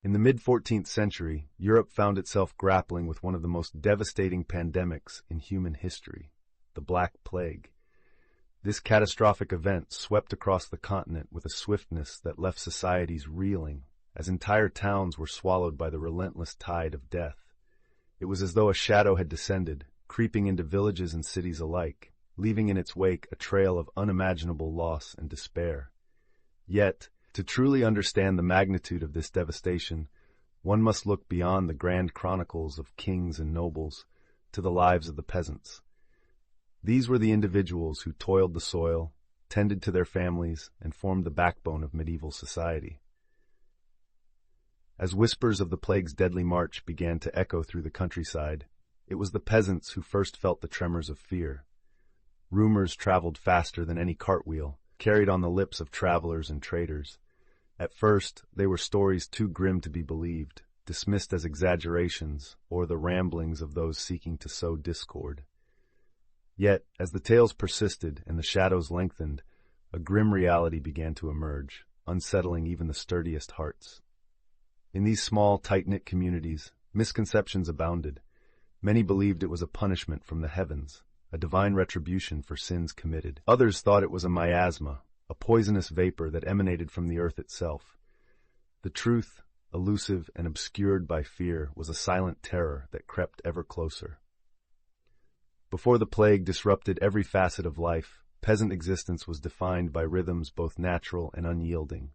In the mid-14th century, Europe found itself grappling with one of the most devastating pandemics in human history, the Black Plague. This catastrophic event swept across the continent with a swiftness that left societies reeling, as entire towns were swallowed by the relentless tide of death. It was as though a shadow had descended, creeping into villages and cities alike, leaving in its wake a trail of unimaginable loss and despair. Yet, to truly understand the magnitude of this devastation, one must look beyond the grand chronicles of kings and nobles to the lives of the peasants. These were the individuals who toiled the soil, tended to their families, and formed the backbone of medieval society. As whispers of the plague's deadly march began to echo through the countryside, it was the peasants who first felt the tremors of fear. Rumors traveled faster than any cartwheel, carried on the lips of travelers and traders. At first, they were stories too grim to be believed, dismissed as exaggerations or the ramblings of those seeking to sow discord. Yet, as the tales persisted and the shadows lengthened, a grim reality began to emerge, unsettling even the sturdiest hearts. In these small, tight-knit communities, misconceptions abounded. Many believed it was a punishment from the heavens, a divine retribution for sins committed. Others thought it was a miasma, a poisonous vapor that emanated from the earth itself. The truth, elusive and obscured by fear, was a silent terror that crept ever closer. Before the plague disrupted every facet of life, peasant existence was defined by rhythms both natural and unyielding.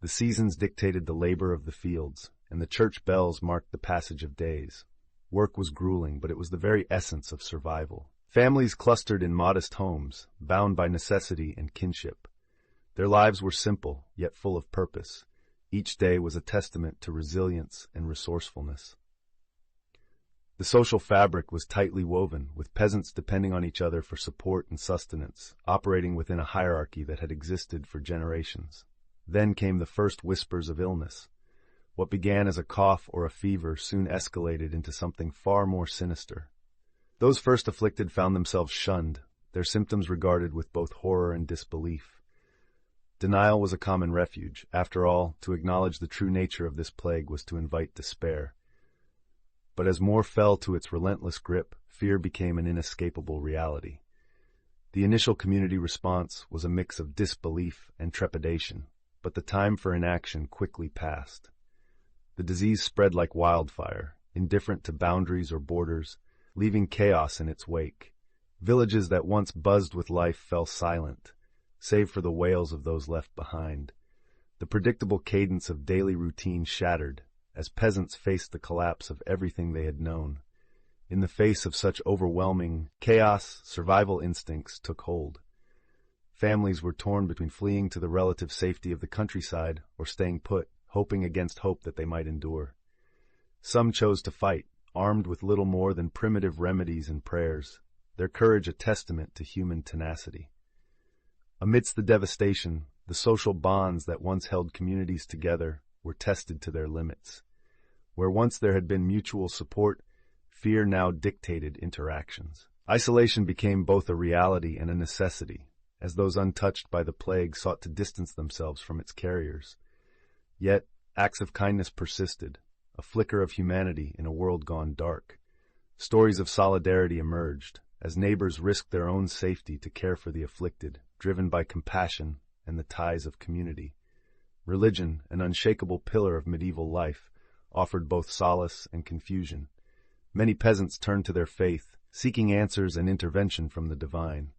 The seasons dictated the labor of the fields, and the church bells marked the passage of days. Work was grueling, but it was the very essence of survival. Families clustered in modest homes, bound by necessity and kinship. Their lives were simple, yet full of purpose. Each day was a testament to resilience and resourcefulness. The social fabric was tightly woven, with peasants depending on each other for support and sustenance, operating within a hierarchy that had existed for generations. Then came the first whispers of illness. What began as a cough or a fever soon escalated into something far more sinister. Those first afflicted found themselves shunned, their symptoms regarded with both horror and disbelief. Denial was a common refuge. After all, to acknowledge the true nature of this plague was to invite despair. But as more fell to its relentless grip, fear became an inescapable reality. The initial community response was a mix of disbelief and trepidation, but the time for inaction quickly passed. The disease spread like wildfire, indifferent to boundaries or borders, leaving chaos in its wake. Villages that once buzzed with life fell silent, save for the wails of those left behind. The predictable cadence of daily routine shattered, as peasants faced the collapse of everything they had known. In the face of such overwhelming chaos, survival instincts took hold. Families were torn between fleeing to the relative safety of the countryside or staying put, hoping against hope that they might endure. Some chose to fight, armed with little more than primitive remedies and prayers, their courage a testament to human tenacity. Amidst the devastation, the social bonds that once held communities together were tested to their limits. Where once there had been mutual support, fear now dictated interactions. Isolation became both a reality and a necessity, as those untouched by the plague sought to distance themselves from its carriers. Yet, acts of kindness persisted, a flicker of humanity in a world gone dark. Stories of solidarity emerged, as neighbors risked their own safety to care for the afflicted, driven by compassion and the ties of community. Religion, an unshakable pillar of medieval life, offered both solace and confusion. Many peasants turned to their faith, seeking answers and intervention from the divine.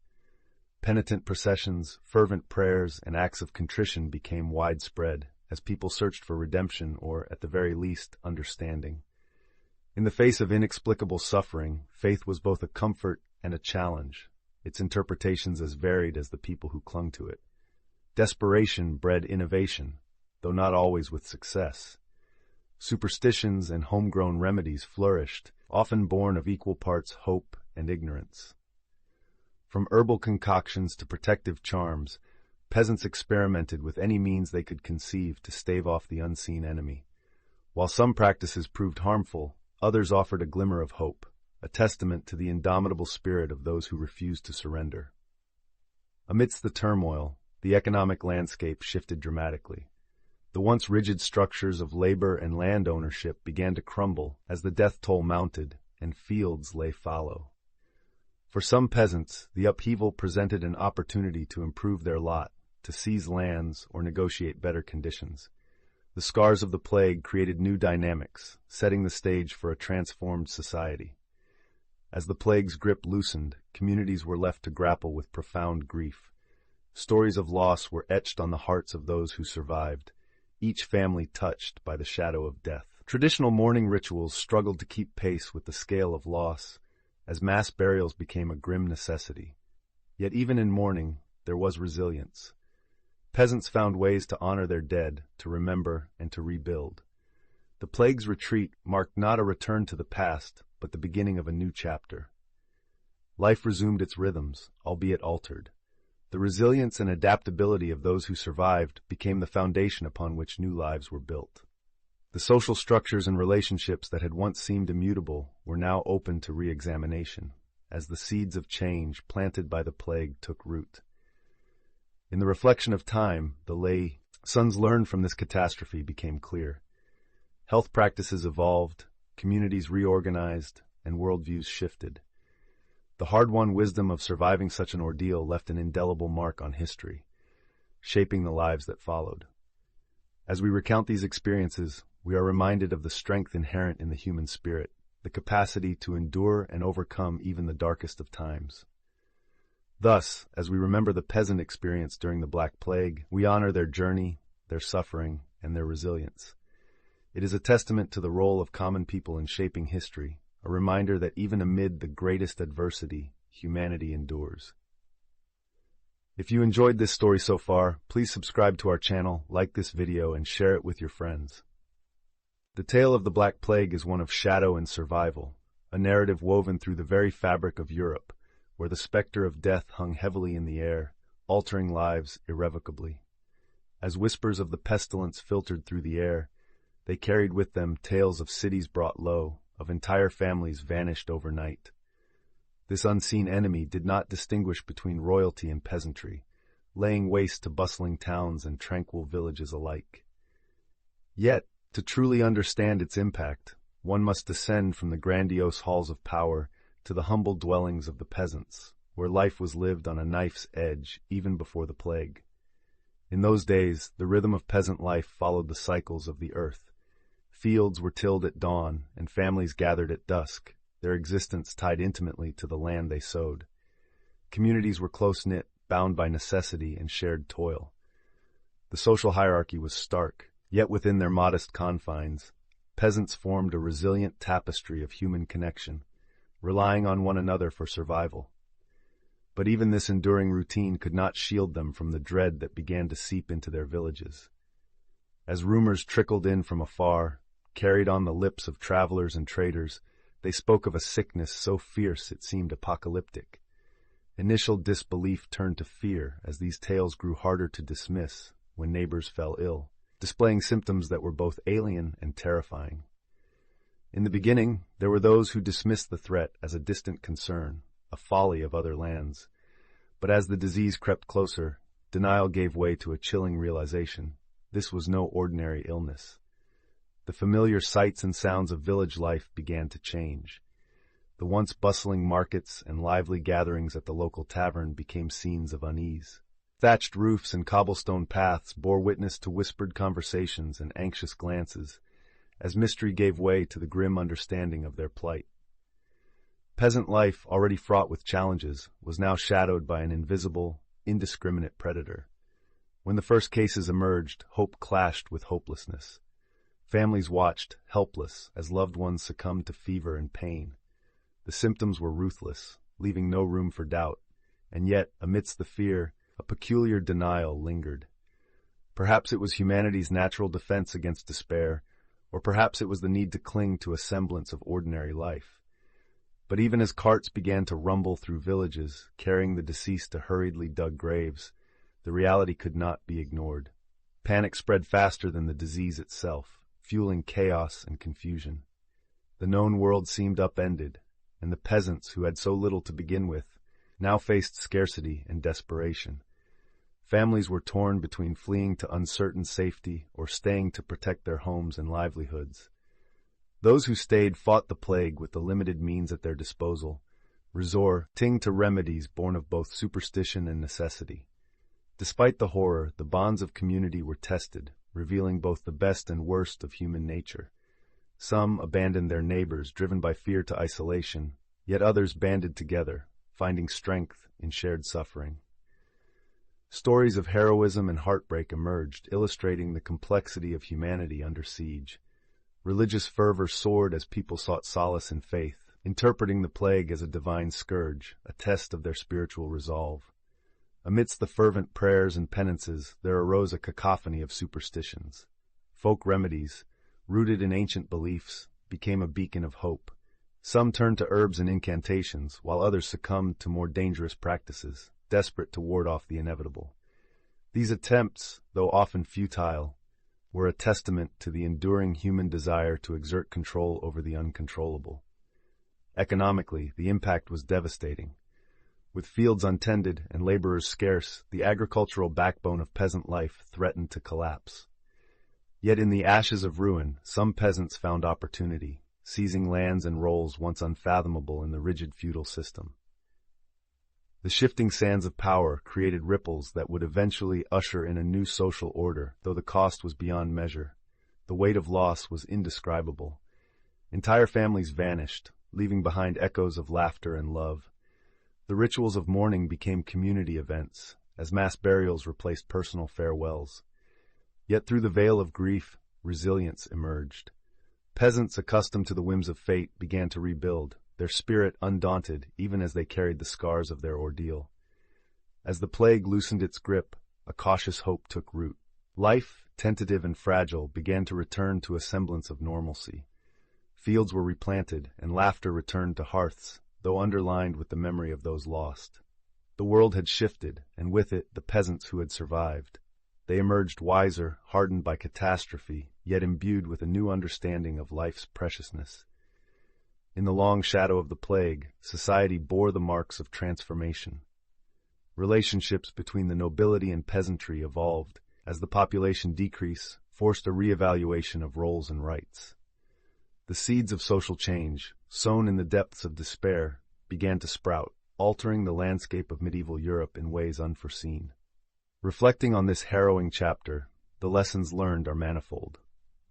Penitent processions, fervent prayers, and acts of contrition became widespread, as people searched for redemption or, at the very least, understanding. In the face of inexplicable suffering, faith was both a comfort and a challenge, its interpretations as varied as the people who clung to it. Desperation bred innovation, though not always with success. Superstitions and homegrown remedies flourished, often born of equal parts hope and ignorance. From herbal concoctions to protective charms, peasants experimented with any means they could conceive to stave off the unseen enemy. While some practices proved harmful, others offered a glimmer of hope, a testament to the indomitable spirit of those who refused to surrender. Amidst the turmoil, the economic landscape shifted dramatically. The once rigid structures of labor and land ownership began to crumble as the death toll mounted and fields lay fallow. For some peasants, the upheaval presented an opportunity to improve their lot, to seize lands or negotiate better conditions. The scars of the plague created new dynamics, setting the stage for a transformed society. As the plague's grip loosened, communities were left to grapple with profound grief. Stories of loss were etched on the hearts of those who survived, each family touched by the shadow of death. Traditional mourning rituals struggled to keep pace with the scale of loss, as mass burials became a grim necessity. Yet even in mourning, there was resilience. Peasants found ways to honor their dead, to remember, and to rebuild. The plague's retreat marked not a return to the past, but the beginning of a new chapter. Life resumed its rhythms, albeit altered. The resilience and adaptability of those who survived became the foundation upon which new lives were built. The social structures and relationships that had once seemed immutable were now open to re-examination, as the seeds of change planted by the plague took root. In the reflection of time, the lessons learned from this catastrophe became clear. Health practices evolved, communities reorganized, and worldviews shifted. The hard-won wisdom of surviving such an ordeal left an indelible mark on history, shaping the lives that followed. As we recount these experiences, we are reminded of the strength inherent in the human spirit, the capacity to endure and overcome even the darkest of times. Thus, as we remember the peasant experience during the Black Plague, we honor their journey, their suffering, and their resilience. It is a testament to the role of common people in shaping history, a reminder that even amid the greatest adversity, humanity endures. If you enjoyed this story so far, please subscribe to our channel, like this video, and share it with your friends. The tale of the Black Plague is one of shadow and survival, a narrative woven through the very fabric of Europe, where the specter of death hung heavily in the air, altering lives irrevocably. As whispers of the pestilence filtered through the air, they carried with them tales of cities brought low, of entire families vanished overnight. This unseen enemy did not distinguish between royalty and peasantry, laying waste to bustling towns and tranquil villages alike. Yet, to truly understand its impact, one must descend from the grandiose halls of power to the humble dwellings of the peasants, where life was lived on a knife's edge even before the plague. In those days, the rhythm of peasant life followed the cycles of the earth. Fields were tilled at dawn, and families gathered at dusk, their existence tied intimately to the land they sowed. Communities were close-knit, bound by necessity and shared toil. The social hierarchy was stark, yet within their modest confines, peasants formed a resilient tapestry of human connection, relying on one another for survival. But even this enduring routine could not shield them from the dread that began to seep into their villages. As rumors trickled in from afar, carried on the lips of travelers and traders, they spoke of a sickness so fierce it seemed apocalyptic. Initial disbelief turned to fear as these tales grew harder to dismiss when neighbors fell ill, displaying symptoms that were both alien and terrifying. In the beginning, there were those who dismissed the threat as a distant concern, a folly of other lands. But as the disease crept closer, denial gave way to a chilling realization. This was no ordinary illness. The familiar sights and sounds of village life began to change. The once bustling markets and lively gatherings at the local tavern became scenes of unease. Thatched roofs and cobblestone paths bore witness to whispered conversations and anxious glances, as mystery gave way to the grim understanding of their plight. Peasant life, already fraught with challenges, was now shadowed by an invisible, indiscriminate predator. When the first cases emerged, hope clashed with hopelessness. Families watched, helpless, as loved ones succumbed to fever and pain. The symptoms were ruthless, leaving no room for doubt, and yet, amidst the fear, a peculiar denial lingered. Perhaps it was humanity's natural defense against despair, or perhaps it was the need to cling to a semblance of ordinary life. But even as carts began to rumble through villages, carrying the deceased to hurriedly dug graves, the reality could not be ignored. Panic spread faster than the disease itself, fueling chaos and confusion. The known world seemed upended, and the peasants, who had so little to begin with, now faced scarcity and desperation. Families were torn between fleeing to uncertain safety or staying to protect their homes and livelihoods. Those who stayed fought the plague with the limited means at their disposal, resorting to remedies born of both superstition and necessity. Despite the horror, the bonds of community were tested, revealing both the best and worst of human nature. Some abandoned their neighbors, driven by fear to isolation, yet others banded together, finding strength in shared suffering. Stories of heroism and heartbreak emerged, illustrating the complexity of humanity under siege. Religious fervor soared as people sought solace in faith, interpreting the plague as a divine scourge, a test of their spiritual resolve. Amidst the fervent prayers and penances, there arose a cacophony of superstitions. Folk remedies, rooted in ancient beliefs, became a beacon of hope. Some turned to herbs and incantations, while others succumbed to more dangerous practices, desperate to ward off the inevitable. These attempts, though often futile, were a testament to the enduring human desire to exert control over the uncontrollable. Economically, the impact was devastating. With fields untended and laborers scarce, the agricultural backbone of peasant life threatened to collapse. Yet in the ashes of ruin, some peasants found opportunity, seizing lands and roles once unfathomable in the rigid feudal system. The shifting sands of power created ripples that would eventually usher in a new social order, though the cost was beyond measure. The weight of loss was indescribable. Entire families vanished, leaving behind echoes of laughter and love. The rituals of mourning became community events, as mass burials replaced personal farewells. Yet through the veil of grief, resilience emerged. Peasants accustomed to the whims of fate began to rebuild, their spirit undaunted even as they carried the scars of their ordeal. As the plague loosened its grip, a cautious hope took root. Life, tentative and fragile, began to return to a semblance of normalcy. Fields were replanted, and laughter returned to hearths, though underlined with the memory of those lost. The world had shifted, and with it the peasants who had survived. They emerged wiser, hardened by catastrophe, yet imbued with a new understanding of life's preciousness. In the long shadow of the plague, society bore the marks of transformation. Relationships between the nobility and peasantry evolved, as the population decrease forced a reevaluation of roles and rights. The seeds of social change, sown in the depths of despair, began to sprout, altering the landscape of medieval Europe in ways unforeseen. Reflecting on this harrowing chapter, the lessons learned are manifold.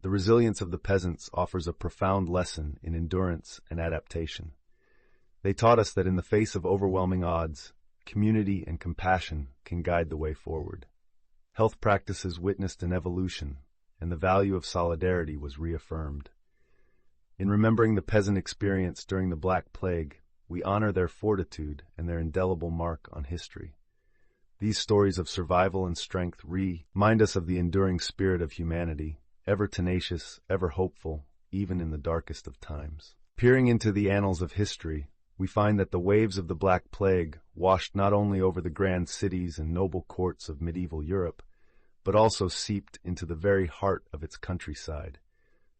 The resilience of the peasants offers a profound lesson in endurance and adaptation. They taught us that in the face of overwhelming odds, community and compassion can guide the way forward. Health practices witnessed an evolution, and the value of solidarity was reaffirmed. In remembering the peasant experience during the Black Plague, we honor their fortitude and their indelible mark on history. These stories of survival and strength remind us of the enduring spirit of humanity, ever tenacious, ever hopeful, even in the darkest of times. Peering into the annals of history, we find that the waves of the Black Plague washed not only over the grand cities and noble courts of medieval Europe, but also seeped into the very heart of its countryside,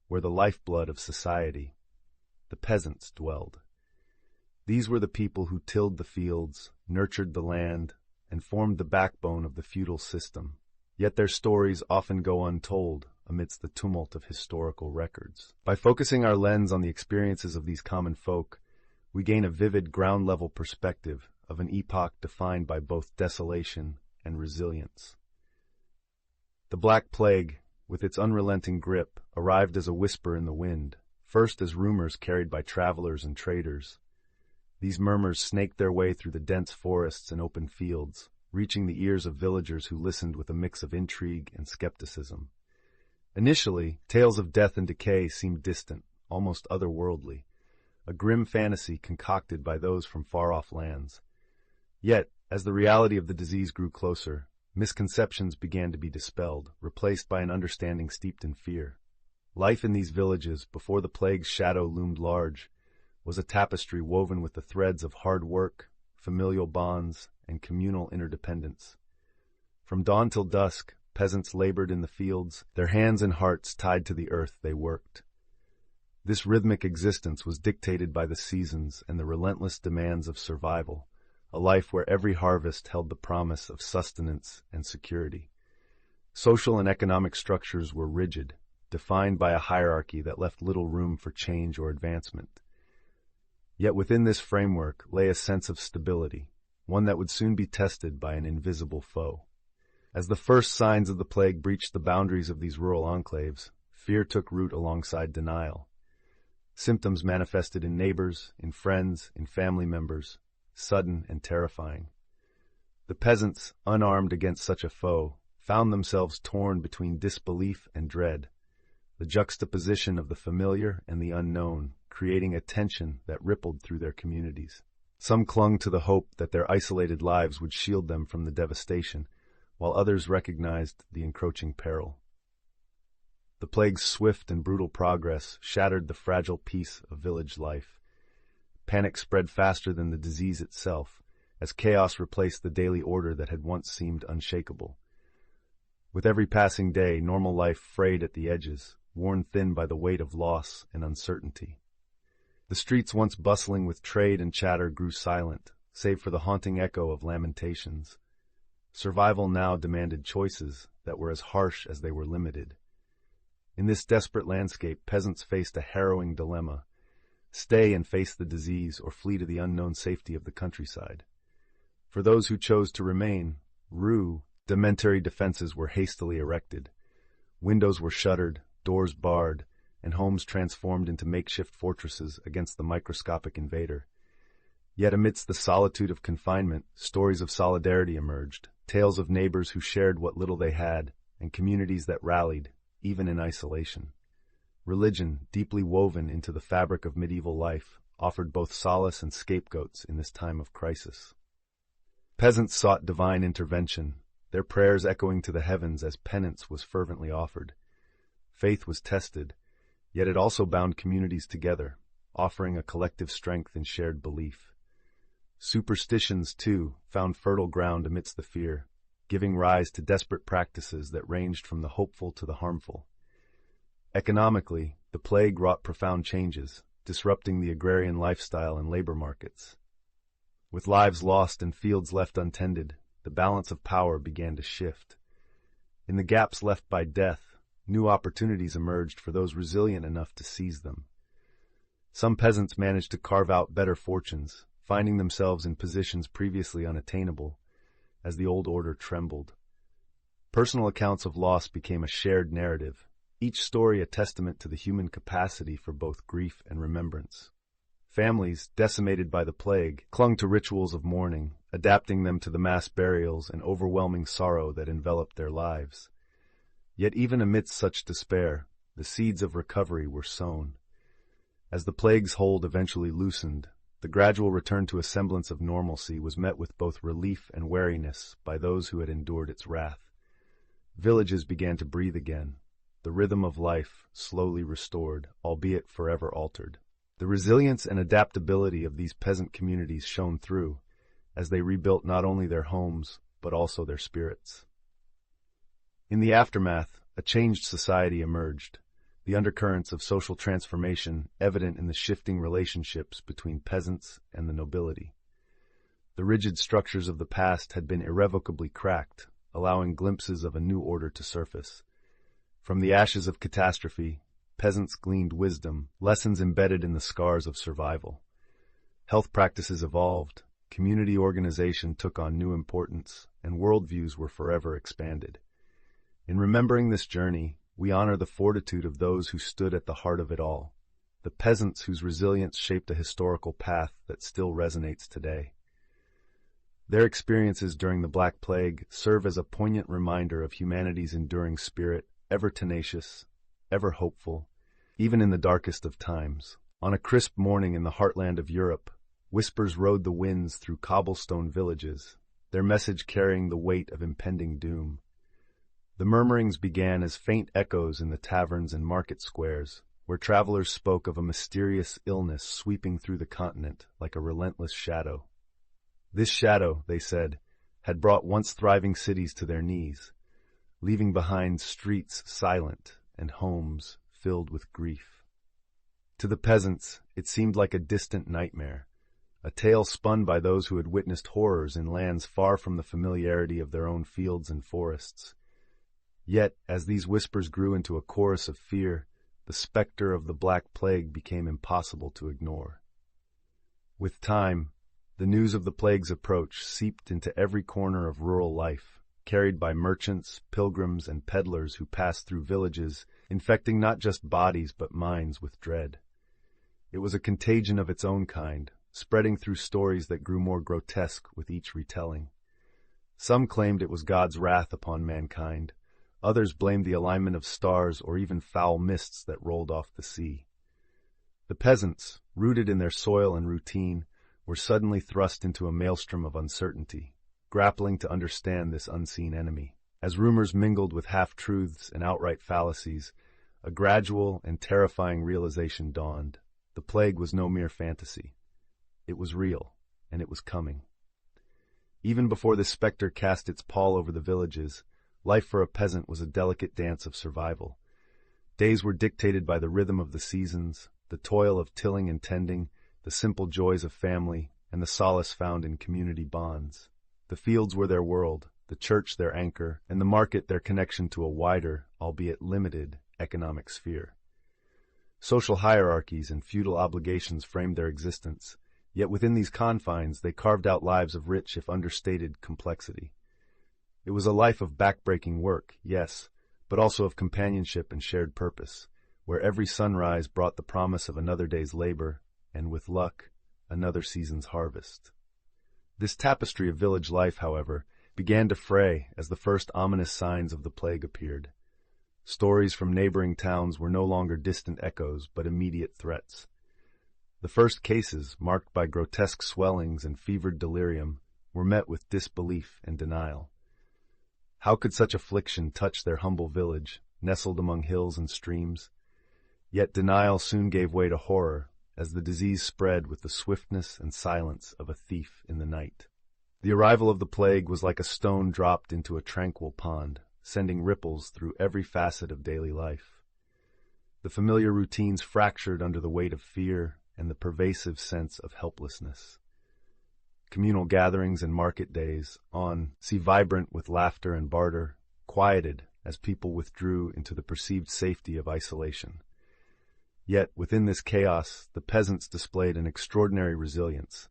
where the lifeblood of society, the peasants, dwelled. These were the people who tilled the fields, nurtured the land, and formed the backbone of the feudal system. Yet their stories often go untold amidst the tumult of historical records. By focusing our lens on the experiences of these common folk, we gain a vivid ground-level perspective of an epoch defined by both desolation and resilience. The Black Plague, with its unrelenting grip, arrived as a whisper in the wind, first as rumors carried by travelers and traders. These murmurs snaked their way through the dense forests and open fields, reaching the ears of villagers who listened with a mix of intrigue and skepticism. Initially, tales of death and decay seemed distant, almost otherworldly, a grim fantasy concocted by those from far-off lands. Yet, as the reality of the disease grew closer, misconceptions began to be dispelled, replaced by an understanding steeped in fear. Life in these villages, before the plague's shadow loomed large, was a tapestry woven with the threads of hard work, familial bonds, and communal interdependence. From dawn till dusk, peasants labored in the fields, their hands and hearts tied to the earth they worked. This rhythmic existence was dictated by the seasons and the relentless demands of survival, a life where every harvest held the promise of sustenance and security. Social and economic structures were rigid, defined by a hierarchy that left little room for change or advancement. Yet within this framework lay a sense of stability, one that would soon be tested by an invisible foe. As the first signs of the plague breached the boundaries of these rural enclaves, fear took root alongside denial. Symptoms manifested in neighbors, in friends, in family members, sudden and terrifying. The peasants, unarmed against such a foe, found themselves torn between disbelief and dread, the juxtaposition of the familiar and the unknown, creating a tension that rippled through their communities. Some clung to the hope that their isolated lives would shield them from the devastation, while others recognized the encroaching peril. The plague's swift and brutal progress shattered the fragile peace of village life. Panic spread faster than the disease itself, as chaos replaced the daily order that had once seemed unshakable. With every passing day, normal life frayed at the edges, worn thin by the weight of loss and uncertainty. The streets once bustling with trade and chatter grew silent, save for the haunting echo of lamentations. Survival now demanded choices that were as harsh as they were limited. In this desperate landscape, peasants faced a harrowing dilemma: stay and face the disease, or flee to the unknown safety of the countryside. For those who chose to remain, rudimentary defenses were hastily erected. Windows were shuttered, doors barred, and homes transformed into makeshift fortresses against the microscopic invader. Yet amidst the solitude of confinement, stories of solidarity emerged, tales of neighbors who shared what little they had, and communities that rallied, even in isolation. Religion, deeply woven into the fabric of medieval life, offered both solace and scapegoats in this time of crisis. Peasants sought divine intervention, their prayers echoing to the heavens as penance was fervently offered. Faith was tested, yet it also bound communities together, offering a collective strength in shared belief. Superstitions, too, found fertile ground amidst the fear, giving rise to desperate practices that ranged from the hopeful to the harmful. Economically, the plague wrought profound changes, disrupting the agrarian lifestyle and labor markets. With lives lost and fields left untended, the balance of power began to shift. In the gaps left by death, new opportunities emerged for those resilient enough to seize them. Some peasants managed to carve out better fortunes, finding themselves in positions previously unattainable, as the old order trembled. Personal accounts of loss became a shared narrative, each story a testament to the human capacity for both grief and remembrance. Families, decimated by the plague, clung to rituals of mourning, adapting them to the mass burials and overwhelming sorrow that enveloped their lives. Yet even amidst such despair, the seeds of recovery were sown. As the plague's hold eventually loosened, the gradual return to a semblance of normalcy was met with both relief and wariness by those who had endured its wrath. Villages began to breathe again, the rhythm of life slowly restored, albeit forever altered. The resilience and adaptability of these peasant communities shone through, as they rebuilt not only their homes, but also their spirits. In the aftermath, a changed society emerged, the undercurrents of social transformation evident in the shifting relationships between peasants and the nobility. The rigid structures of the past had been irrevocably cracked, allowing glimpses of a new order to surface. From the ashes of catastrophe, peasants gleaned wisdom, lessons embedded in the scars of survival. Health practices evolved, community organization took on new importance, and worldviews were forever expanded. In remembering this journey, we honor the fortitude of those who stood at the heart of it all, the peasants whose resilience shaped a historical path that still resonates today. Their experiences during the Black Plague serve as a poignant reminder of humanity's enduring spirit, ever tenacious, ever hopeful, even in the darkest of times. On a crisp morning in the heartland of Europe, whispers rode the winds through cobblestone villages, their message carrying the weight of impending doom. The murmurings began as faint echoes in the taverns and market squares, where travelers spoke of a mysterious illness sweeping through the continent like a relentless shadow. This shadow, they said, had brought once thriving cities to their knees, leaving behind streets silent and homes filled with grief. To the peasants, it seemed like a distant nightmare, a tale spun by those who had witnessed horrors in lands far from the familiarity of their own fields and forests. Yet, as these whispers grew into a chorus of fear, the specter of the Black Plague became impossible to ignore. With time, the news of the plague's approach seeped into every corner of rural life, carried by merchants, pilgrims, and peddlers who passed through villages, infecting not just bodies but minds with dread. It was a contagion of its own kind, spreading through stories that grew more grotesque with each retelling. Some claimed it was God's wrath upon mankind. Others blamed the alignment of stars or even foul mists that rolled off the sea. The peasants, rooted in their soil and routine, were suddenly thrust into a maelstrom of uncertainty, grappling to understand this unseen enemy. As rumors mingled with half-truths and outright fallacies, a gradual and terrifying realization dawned. The plague was no mere fantasy. It was real, and it was coming. Even before the specter cast its pall over the villages, life for a peasant was a delicate dance of survival. Days were dictated by the rhythm of the seasons, the toil of tilling and tending, the simple joys of family, and the solace found in community bonds. The fields were their world, the church their anchor, and the market their connection to a wider, albeit limited, economic sphere. Social hierarchies and feudal obligations framed their existence, yet within these confines they carved out lives of rich, if understated, complexity. It was a life of backbreaking work, yes, but also of companionship and shared purpose, where every sunrise brought the promise of another day's labor, and with luck, another season's harvest. This tapestry of village life, however, began to fray as the first ominous signs of the plague appeared. Stories from neighboring towns were no longer distant echoes, but immediate threats. The first cases, marked by grotesque swellings and fevered delirium, were met with disbelief and denial. How could such affliction touch their humble village, nestled among hills and streams? Yet denial soon gave way to horror, as the disease spread with the swiftness and silence of a thief in the night. The arrival of the plague was like a stone dropped into a tranquil pond, sending ripples through every facet of daily life. The familiar routines fractured under the weight of fear and the pervasive sense of helplessness. Communal gatherings and market days, vibrant with laughter and barter, quieted as people withdrew into the perceived safety of isolation. Yet, within this chaos, the peasants displayed an extraordinary resilience,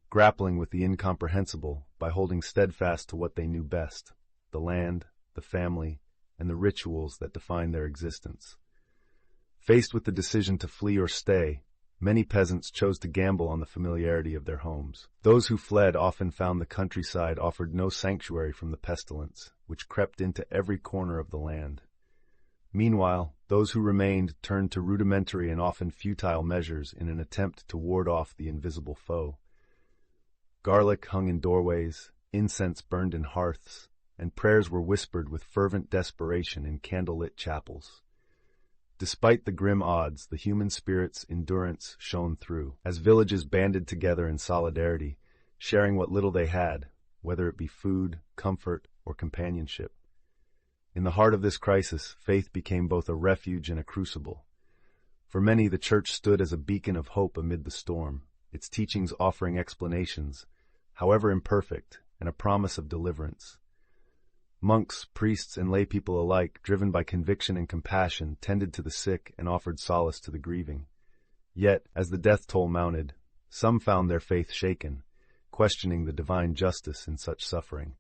grappling with the incomprehensible by holding steadfast to what they knew best, the land, the family, and the rituals that defined their existence. Faced with the decision to flee or stay, many peasants chose to gamble on the familiarity of their homes. Those who fled often found the countryside offered no sanctuary from the pestilence, which crept into every corner of the land. Meanwhile, those who remained turned to rudimentary and often futile measures in an attempt to ward off the invisible foe. Garlic hung in doorways, incense burned in hearths, and prayers were whispered with fervent desperation in candlelit chapels. Despite the grim odds, the human spirit's endurance shone through, as villages banded together in solidarity, sharing what little they had, whether it be food, comfort, or companionship. In the heart of this crisis, faith became both a refuge and a crucible. For many, the church stood as a beacon of hope amid the storm, its teachings offering explanations, however imperfect, and a promise of deliverance. Monks, priests, and laypeople alike, driven by conviction and compassion, tended to the sick and offered solace to the grieving. Yet, as the death toll mounted, some found their faith shaken, questioning the divine justice in such suffering.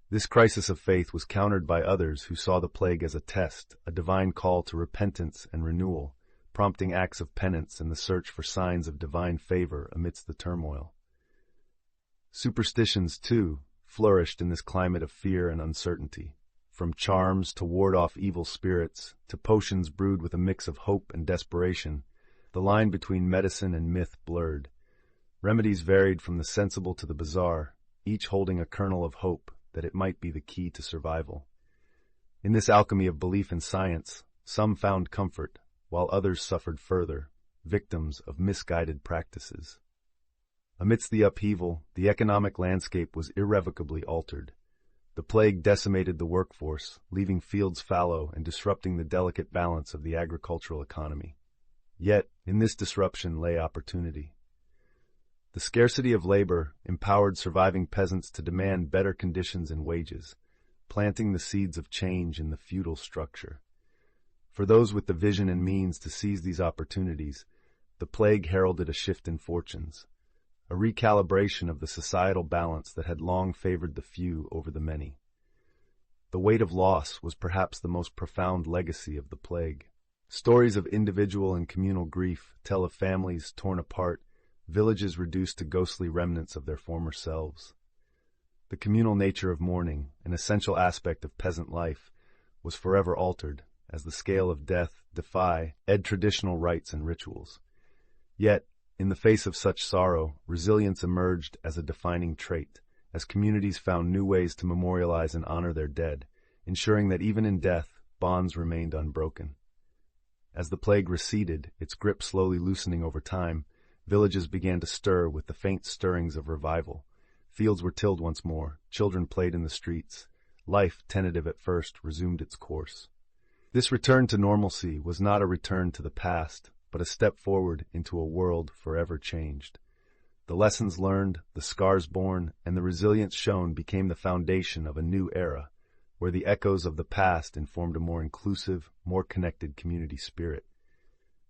This crisis of faith was countered by others who saw the plague as a test, a divine call to repentance and renewal, prompting acts of penance and the search for signs of divine favor amidst the turmoil. Superstitions, too, flourished in this climate of fear and uncertainty. From charms to ward off evil spirits, to potions brewed with a mix of hope and desperation, the line between medicine and myth blurred. Remedies varied from the sensible to the bizarre, each holding a kernel of hope that it might be the key to survival. In this alchemy of belief and science, some found comfort, while others suffered further, victims of misguided practices. Amidst the upheaval, the economic landscape was irrevocably altered. The plague decimated the workforce, leaving fields fallow and disrupting the delicate balance of the agricultural economy. Yet, in this disruption lay opportunity. The scarcity of labor empowered surviving peasants to demand better conditions and wages, planting the seeds of change in the feudal structure. For those with the vision and means to seize these opportunities, the plague heralded a shift in fortunes, a recalibration of the societal balance that had long favored the few over the many. The weight of loss was perhaps the most profound legacy of the plague. Stories of individual and communal grief tell of families torn apart, villages reduced to ghostly remnants of their former selves. The communal nature of mourning, an essential aspect of peasant life, was forever altered, as the scale of death defied traditional rites and rituals. Yet, in the face of such sorrow, resilience emerged as a defining trait, as communities found new ways to memorialize and honor their dead, ensuring that even in death, bonds remained unbroken. As the plague receded, its grip slowly loosening over time, villages began to stir with the faint stirrings of revival. Fields were tilled once more, children played in the streets. Life, tentative at first, resumed its course. This return to normalcy was not a return to the past, but a step forward into a world forever changed. The lessons learned, the scars borne, and the resilience shown became the foundation of a new era, where the echoes of the past informed a more inclusive, more connected community spirit.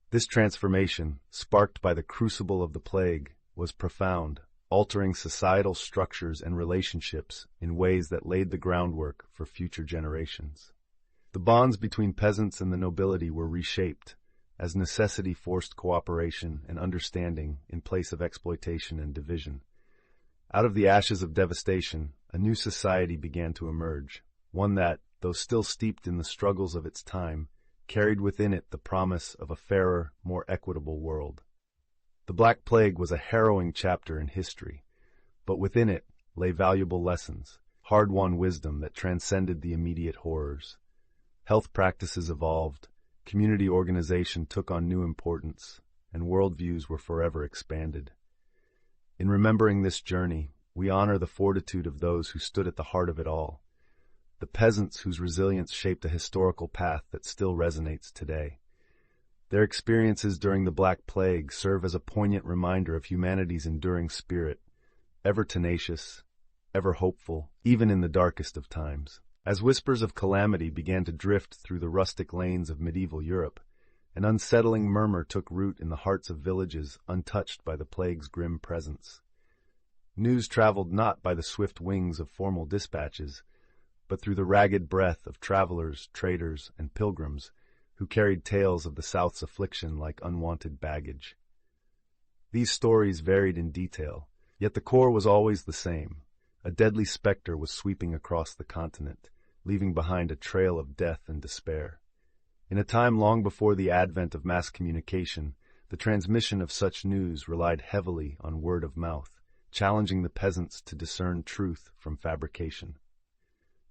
This transformation, sparked by the crucible of the plague, was profound, altering societal structures and relationships in ways that laid the groundwork for future generations. The bonds between peasants and the nobility were reshaped, as necessity forced cooperation and understanding in place of exploitation and division. Out of the ashes of devastation, a new society began to emerge, one that, though still steeped in the struggles of its time, carried within it the promise of a fairer, more equitable world. The Black Plague was a harrowing chapter in history, but within it lay valuable lessons, hard-won wisdom that transcended the immediate horrors. Health practices evolved, community organization took on new importance, and worldviews were forever expanded. In remembering this journey, we honor the fortitude of those who stood at the heart of it all, the peasants whose resilience shaped a historical path that still resonates today. Their experiences during the Black Plague serve as a poignant reminder of humanity's enduring spirit, ever tenacious, ever hopeful, even in the darkest of times. As whispers of calamity began to drift through the rustic lanes of medieval Europe, an unsettling murmur took root in the hearts of villages untouched by the plague's grim presence. News traveled not by the swift wings of formal dispatches, but through the ragged breath of travelers, traders, and pilgrims who carried tales of the South's affliction like unwanted baggage. These stories varied in detail, yet the core was always the same. A deadly specter was sweeping across the continent, leaving behind a trail of death and despair. In a time long before the advent of mass communication, the transmission of such news relied heavily on word of mouth, challenging the peasants to discern truth from fabrication.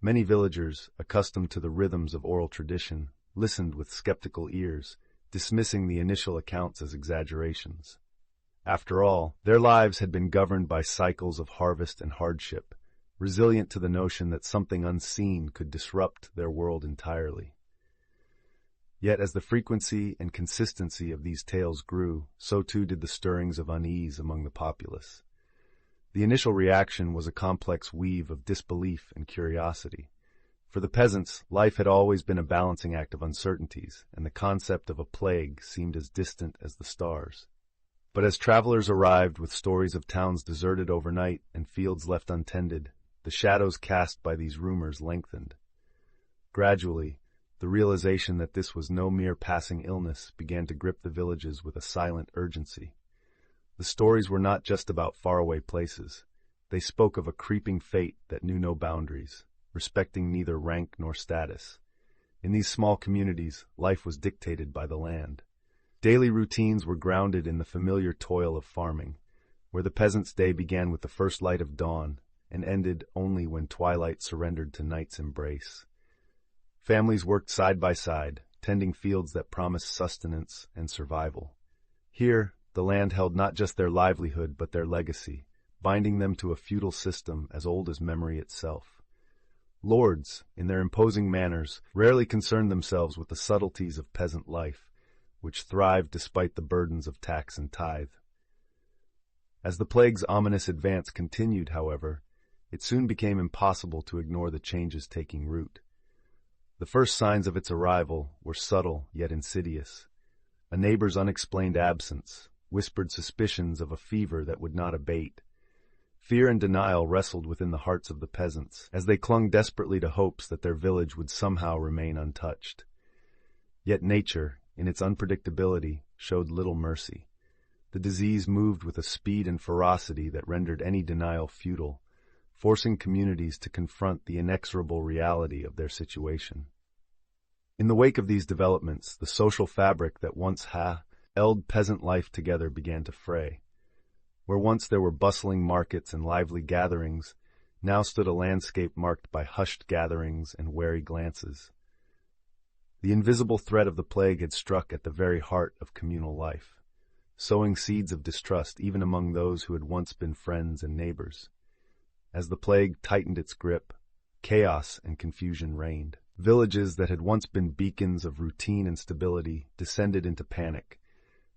Many villagers, accustomed to the rhythms of oral tradition, listened with skeptical ears, dismissing the initial accounts as exaggerations. After all, their lives had been governed by cycles of harvest and hardship, resilient to the notion that something unseen could disrupt their world entirely. Yet as the frequency and consistency of these tales grew, so too did the stirrings of unease among the populace. The initial reaction was a complex weave of disbelief and curiosity. For the peasants, life had always been a balancing act of uncertainties, and the concept of a plague seemed as distant as the stars. But as travelers arrived with stories of towns deserted overnight and fields left untended, the shadows cast by these rumors lengthened. Gradually, the realization that this was no mere passing illness began to grip the villages with a silent urgency. The stories were not just about faraway places. They spoke of a creeping fate that knew no boundaries, respecting neither rank nor status. In these small communities, life was dictated by the land. Daily routines were grounded in the familiar toil of farming, where the peasant's day began with the first light of dawn and ended only when twilight surrendered to night's embrace. Families worked side by side, tending fields that promised sustenance and survival. Here, the land held not just their livelihood but their legacy, binding them to a feudal system as old as memory itself. Lords, in their imposing manners, rarely concerned themselves with the subtleties of peasant life, which thrived despite the burdens of tax and tithe. As the plague's ominous advance continued, however, it soon became impossible to ignore the changes taking root. The first signs of its arrival were subtle yet insidious. A neighbor's unexplained absence whispered suspicions of a fever that would not abate. Fear and denial wrestled within the hearts of the peasants, as they clung desperately to hopes that their village would somehow remain untouched. Yet nature, in its unpredictability, showed little mercy. The disease moved with a speed and ferocity that rendered any denial futile, forcing communities to confront the inexorable reality of their situation. In the wake of these developments, the social fabric that once held peasant life together began to fray. Where once there were bustling markets and lively gatherings, now stood a landscape marked by hushed gatherings and wary glances. The invisible threat of the plague had struck at the very heart of communal life, sowing seeds of distrust even among those who had once been friends and neighbors. As the plague tightened its grip, chaos and confusion reigned. Villages that had once been beacons of routine and stability descended into panic,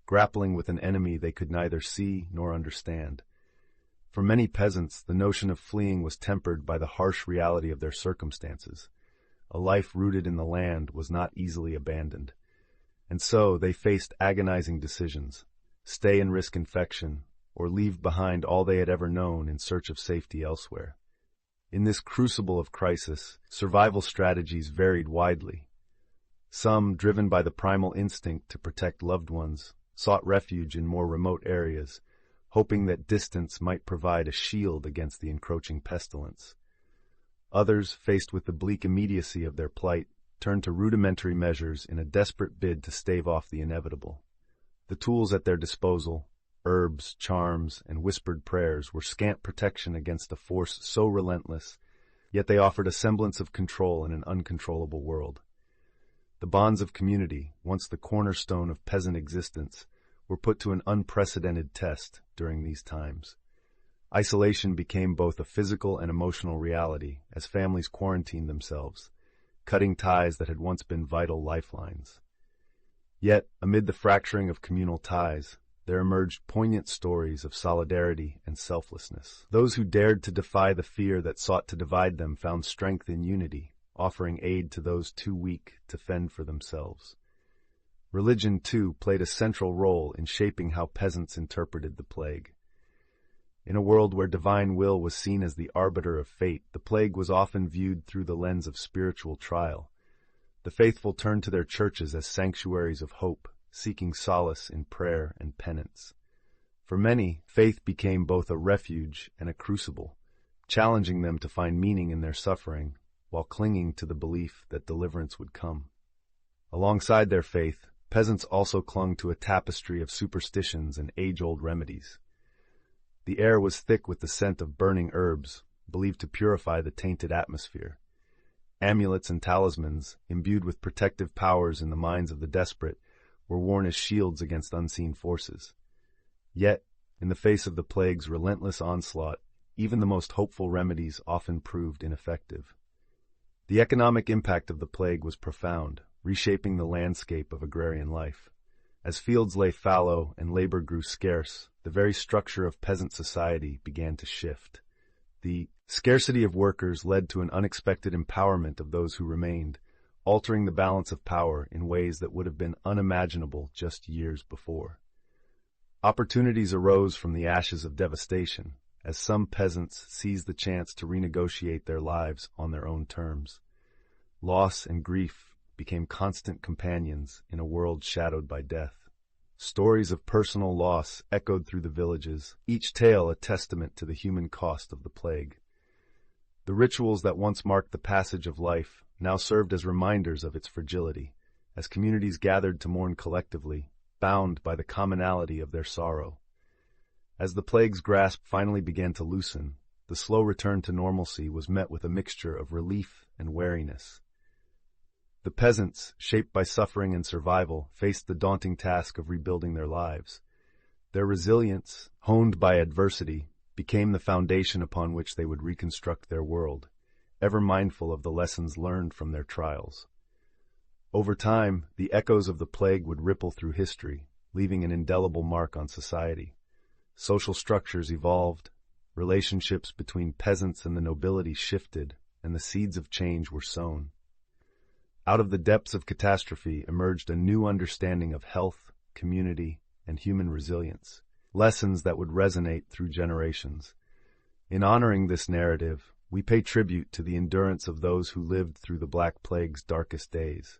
grappling with an enemy they could neither see nor understand. For many peasants, the notion of fleeing was tempered by the harsh reality of their circumstances. A life rooted in the land was not easily abandoned. And so they faced agonizing decisions: stay and risk infection, or leave behind all they had ever known in search of safety elsewhere. In this crucible of crisis, survival strategies varied widely. Some, driven by the primal instinct to protect loved ones, sought refuge in more remote areas, hoping that distance might provide a shield against the encroaching pestilence. Others, faced with the bleak immediacy of their plight, turned to rudimentary measures in a desperate bid to stave off the inevitable. The tools at their disposal, herbs, charms, and whispered prayers, were scant protection against a force so relentless, yet they offered a semblance of control in an uncontrollable world. The bonds of community, once the cornerstone of peasant existence, were put to an unprecedented test during these times. Isolation became both a physical and emotional reality as families quarantined themselves, cutting ties that had once been vital lifelines. Yet, amid the fracturing of communal ties, there emerged poignant stories of solidarity and selflessness. Those who dared to defy the fear that sought to divide them found strength in unity, offering aid to those too weak to fend for themselves. Religion, too, played a central role in shaping how peasants interpreted the plague. In a world where divine will was seen as the arbiter of fate, the plague was often viewed through the lens of spiritual trial. The faithful turned to their churches as sanctuaries of hope, seeking solace in prayer and penance. For many, faith became both a refuge and a crucible, challenging them to find meaning in their suffering, while clinging to the belief that deliverance would come. Alongside their faith, peasants also clung to a tapestry of superstitions and age-old remedies. The air was thick with the scent of burning herbs, believed to purify the tainted atmosphere. Amulets and talismans, imbued with protective powers in the minds of the desperate, were worn as shields against unseen forces. Yet, in the face of the plague's relentless onslaught, even the most hopeful remedies often proved ineffective. The economic impact of the plague was profound, reshaping the landscape of agrarian life. As fields lay fallow and labor grew scarce, the very structure of peasant society began to shift. The scarcity of workers led to an unexpected empowerment of those who remained, altering the balance of power in ways that would have been unimaginable just years before. Opportunities arose from the ashes of devastation, as some peasants seized the chance to renegotiate their lives on their own terms. Loss and grief became constant companions in a world shadowed by death. Stories of personal loss echoed through the villages, each tale a testament to the human cost of the plague. The rituals that once marked the passage of life now served as reminders of its fragility, as communities gathered to mourn collectively, bound by the commonality of their sorrow. As the plague's grasp finally began to loosen, the slow return to normalcy was met with a mixture of relief and wariness. The peasants, shaped by suffering and survival, faced the daunting task of rebuilding their lives. Their resilience, honed by adversity, became the foundation upon which they would reconstruct their world, ever mindful of the lessons learned from their trials. Over time, the echoes of the plague would ripple through history, leaving an indelible mark on society. social structures evolved, relationships between peasants and the nobility shifted, and the seeds of change were sown. Out of the depths of catastrophe emerged a new understanding of health, community, and human resilience, lessons that would resonate through generations. In honoring this narrative, we pay tribute to the endurance of those who lived through the Black Plague's darkest days.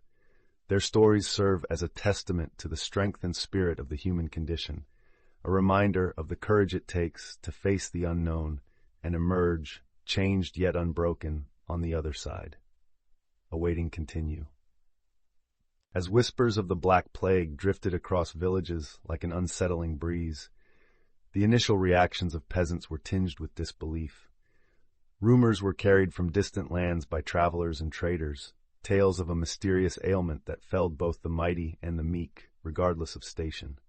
Their stories serve as a testament to the strength and spirit of the human condition, a reminder of the courage it takes to face the unknown and emerge, changed yet unbroken, on the other side. Awaiting continue. As whispers of the Black Plague drifted across villages like an unsettling breeze, the initial reactions of peasants were tinged with disbelief. Rumors were carried from distant lands by travelers and traders, tales of a mysterious ailment that felled both the mighty and the meek, regardless of station.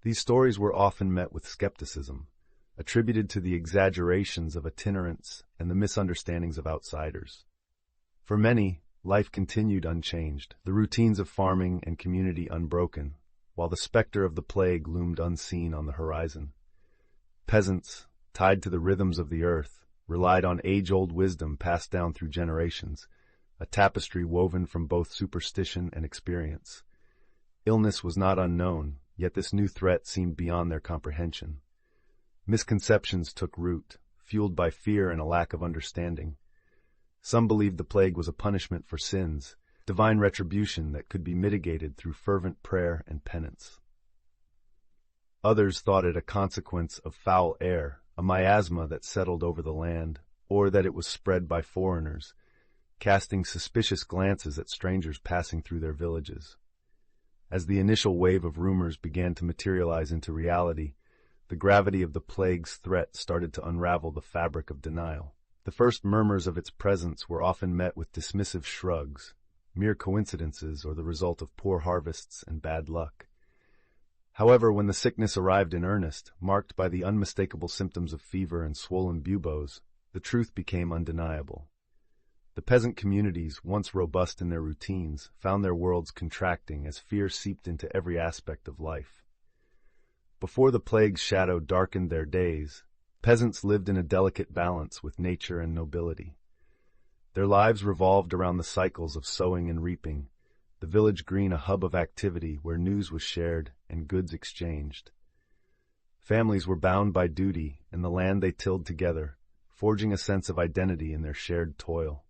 These stories were often met with skepticism, attributed to the exaggerations of itinerants and the misunderstandings of outsiders. For many, life continued unchanged, the routines of farming and community unbroken, while the specter of the plague loomed unseen on the horizon. Peasants, tied to the rhythms of the earth, relied on age-old wisdom passed down through generations, a tapestry woven from both superstition and experience. Illness was not unknown, yet this new threat seemed beyond their comprehension. Misconceptions took root, fueled by fear and a lack of understanding. Some believed the plague was a punishment for sins, divine retribution that could be mitigated through fervent prayer and penance. Others thought it a consequence of foul air, a miasma that settled over the land, or that it was spread by foreigners, casting suspicious glances at strangers passing through their villages. As the initial wave of rumors began to materialize into reality, the gravity of the plague's threat started to unravel the fabric of denial. The first murmurs of its presence were often met with dismissive shrugs, mere coincidences or the result of poor harvests and bad luck. However, when the sickness arrived in earnest, marked by the unmistakable symptoms of fever and swollen buboes, the truth became undeniable. The peasant communities, once robust in their routines, found their worlds contracting as fear seeped into every aspect of life. Before the plague's shadow darkened their days, peasants lived in a delicate balance with nature and nobility. Their lives revolved around the cycles of sowing and reaping, the village green a hub of activity where news was shared and goods exchanged. Families were bound by duty and the land they tilled together, forging a sense of identity in their shared toil.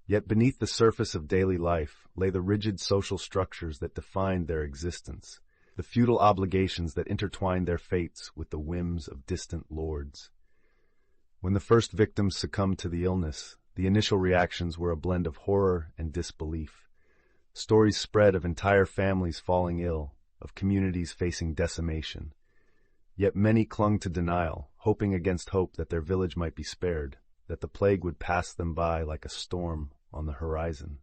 Yet beneath the surface of daily life lay the rigid social structures that defined their existence, the feudal obligations that intertwined their fates with the whims of distant lords. When the first victims succumbed to the illness, the initial reactions were a blend of horror and disbelief. Stories spread of entire families falling ill, of communities facing decimation. Yet many clung to denial, hoping against hope that their village might be spared, that the plague would pass them by like a storm on the horizon.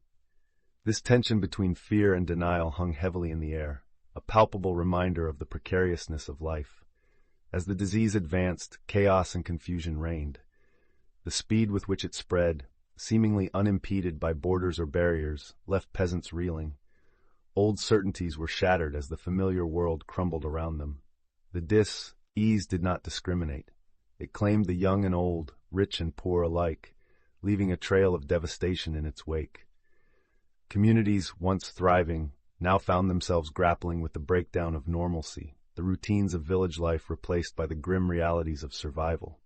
This tension between fear and denial hung heavily in the air, a palpable reminder of the precariousness of life. As the disease advanced, chaos and confusion reigned. The speed with which it spread, seemingly unimpeded by borders or barriers, left peasants reeling. Old certainties were shattered as the familiar world crumbled around them. The dis-ease did not discriminate. It claimed the young and old, rich and poor alike, leaving a trail of devastation in its wake. Communities, once thriving, now found themselves grappling with the breakdown of normalcy, the routines of village life replaced by the grim realities of survival.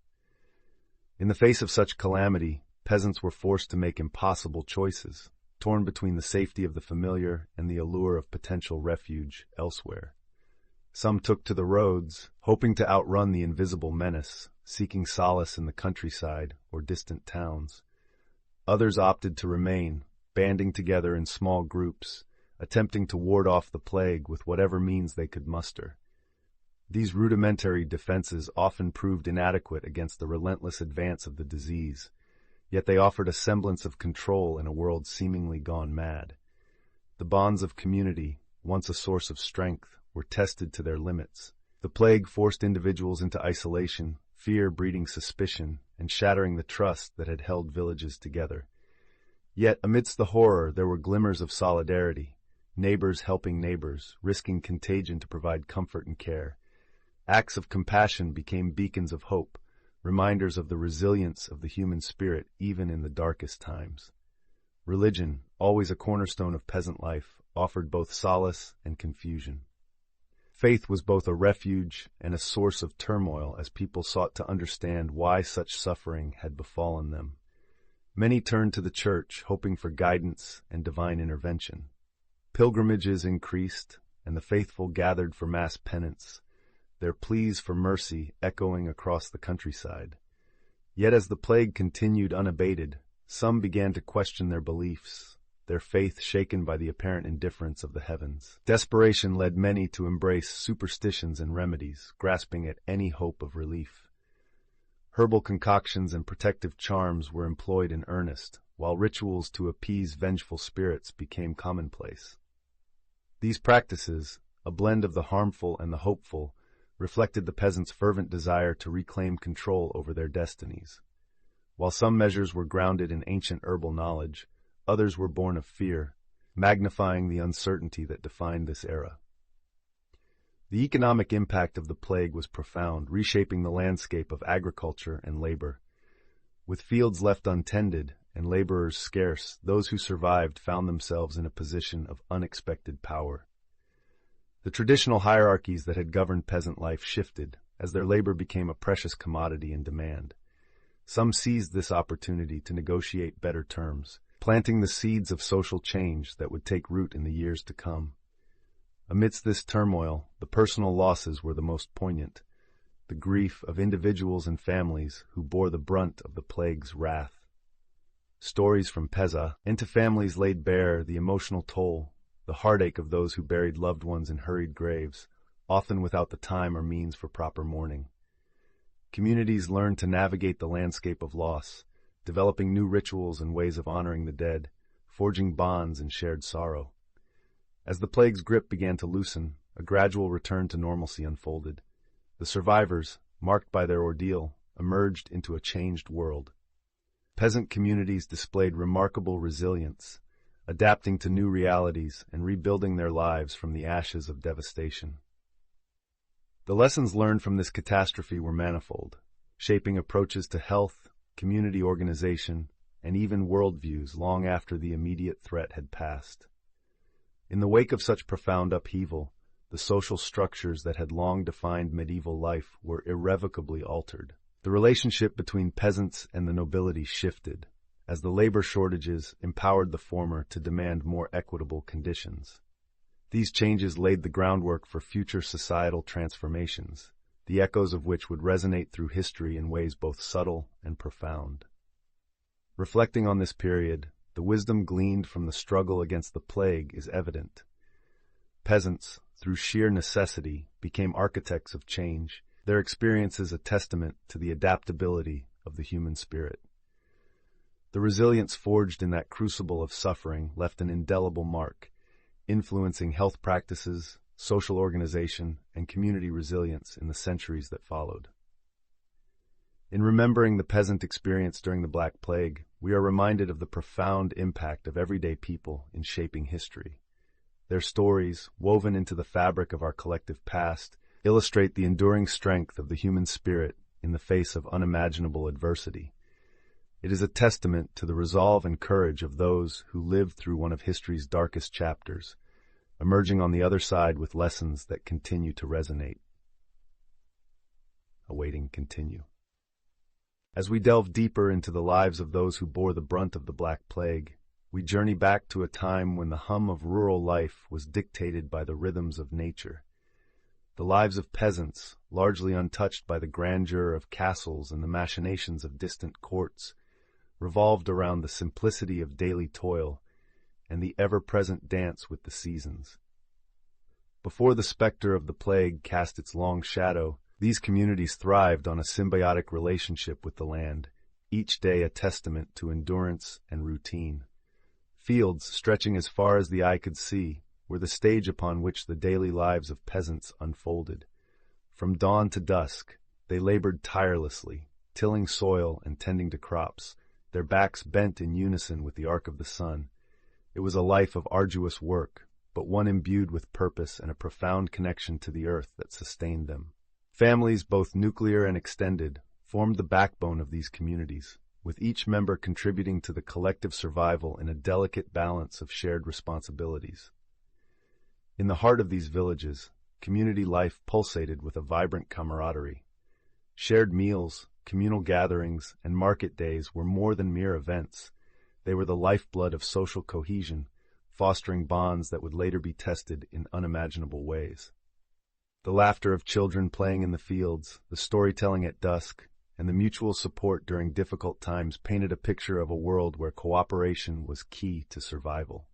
In the face of such calamity, peasants were forced to make impossible choices, torn between the safety of the familiar and the allure of potential refuge elsewhere. Some took to the roads, hoping to outrun the invisible menace, seeking solace in the countryside or distant towns. Others opted to remain, banding together in small groups, attempting to ward off the plague with whatever means they could muster. These rudimentary defenses often proved inadequate against the relentless advance of the disease, yet they offered a semblance of control in a world seemingly gone mad. The bonds of community, once a source of strength, were tested to their limits. The plague forced individuals into isolation, fear breeding suspicion, and shattering the trust that had held villages together. Yet amidst the horror there were glimmers of solidarity, neighbors helping neighbors, risking contagion to provide comfort and care. Acts of compassion became beacons of hope, reminders of the resilience of the human spirit even in the darkest times. Religion, always a cornerstone of peasant life, offered both solace and confusion. Faith was both a refuge and a source of turmoil as people sought to understand why such suffering had befallen them. Many turned to the church, hoping for guidance and divine intervention. Pilgrimages increased, and the faithful gathered for mass penance, their pleas for mercy echoing across the countryside. Yet as the plague continued unabated, some began to question their beliefs, their faith shaken by the apparent indifference of the heavens. Desperation led many to embrace superstitions and remedies, grasping at any hope of relief. Herbal concoctions and protective charms were employed in earnest, while rituals to appease vengeful spirits became commonplace. These practices, a blend of the harmful and the hopeful, reflected the peasants' fervent desire to reclaim control over their destinies. While some measures were grounded in ancient herbal knowledge, others were born of fear, magnifying the uncertainty that defined this era. The economic impact of the plague was profound, reshaping the landscape of agriculture and labor. With fields left untended and laborers scarce, those who survived found themselves in a position of unexpected power. The traditional hierarchies that had governed peasant life shifted, as their labor became a precious commodity in demand. Some seized this opportunity to negotiate better terms, planting the seeds of social change that would take root in the years to come. Amidst this turmoil, the personal losses were the most poignant, the grief of individuals and families who bore the brunt of the plague's wrath. Stories from Pesa into families laid bare the emotional toll, the heartache of those who buried loved ones in hurried graves, often without the time or means for proper mourning. Communities learned to navigate the landscape of loss, developing new rituals and ways of honoring the dead, forging bonds in shared sorrow. As the plague's grip began to loosen, a gradual return to normalcy unfolded. The survivors, marked by their ordeal, emerged into a changed world. Peasant communities displayed remarkable resilience, adapting to new realities and rebuilding their lives from the ashes of devastation. The lessons learned from this catastrophe were manifold, shaping approaches to health, community organization, and even worldviews long after the immediate threat had passed. In the wake of such profound upheaval, the social structures that had long defined medieval life were irrevocably altered. The relationship between peasants and the nobility shifted, as the labor shortages empowered the former to demand more equitable conditions. These changes laid the groundwork for future societal transformations, the echoes of which would resonate through history in ways both subtle and profound. Reflecting on this period, the wisdom gleaned from the struggle against the plague is evident. Peasants, through sheer necessity, became architects of change, their experiences a testament to the adaptability of the human spirit. The resilience forged in that crucible of suffering left an indelible mark, influencing health practices, social organization, and community resilience in the centuries that followed. In remembering the peasant experience during the Black Plague, we are reminded of the profound impact of everyday people in shaping history. Their stories, woven into the fabric of our collective past, illustrate the enduring strength of the human spirit in the face of unimaginable adversity. It is a testament to the resolve and courage of those who lived through one of history's darkest chapters, emerging on the other side with lessons that continue to resonate. Awaiting continue. As we delve deeper into the lives of those who bore the brunt of the Black Plague, we journey back to a time when the hum of rural life was dictated by the rhythms of nature. The lives of peasants, largely untouched by the grandeur of castles and the machinations of distant courts, revolved around the simplicity of daily toil and the ever-present dance with the seasons. Before the specter of the plague cast its long shadow, these communities thrived on a symbiotic relationship with the land, each day a testament to endurance and routine. Fields, stretching as far as the eye could see, were the stage upon which the daily lives of peasants unfolded. From dawn to dusk, they labored tirelessly, tilling soil and tending to crops, their backs bent in unison with the arc of the sun. It was a life of arduous work, but one imbued with purpose and a profound connection to the earth that sustained them. Families, both nuclear and extended, formed the backbone of these communities, with each member contributing to the collective survival in a delicate balance of shared responsibilities. In the heart of these villages, community life pulsated with a vibrant camaraderie. Shared meals, communal gatherings, and market days were more than mere events. They were the lifeblood of social cohesion, fostering bonds that would later be tested in unimaginable ways. The laughter of children playing in the fields, the storytelling at dusk, and the mutual support during difficult times painted a picture of a world where cooperation was key to survival.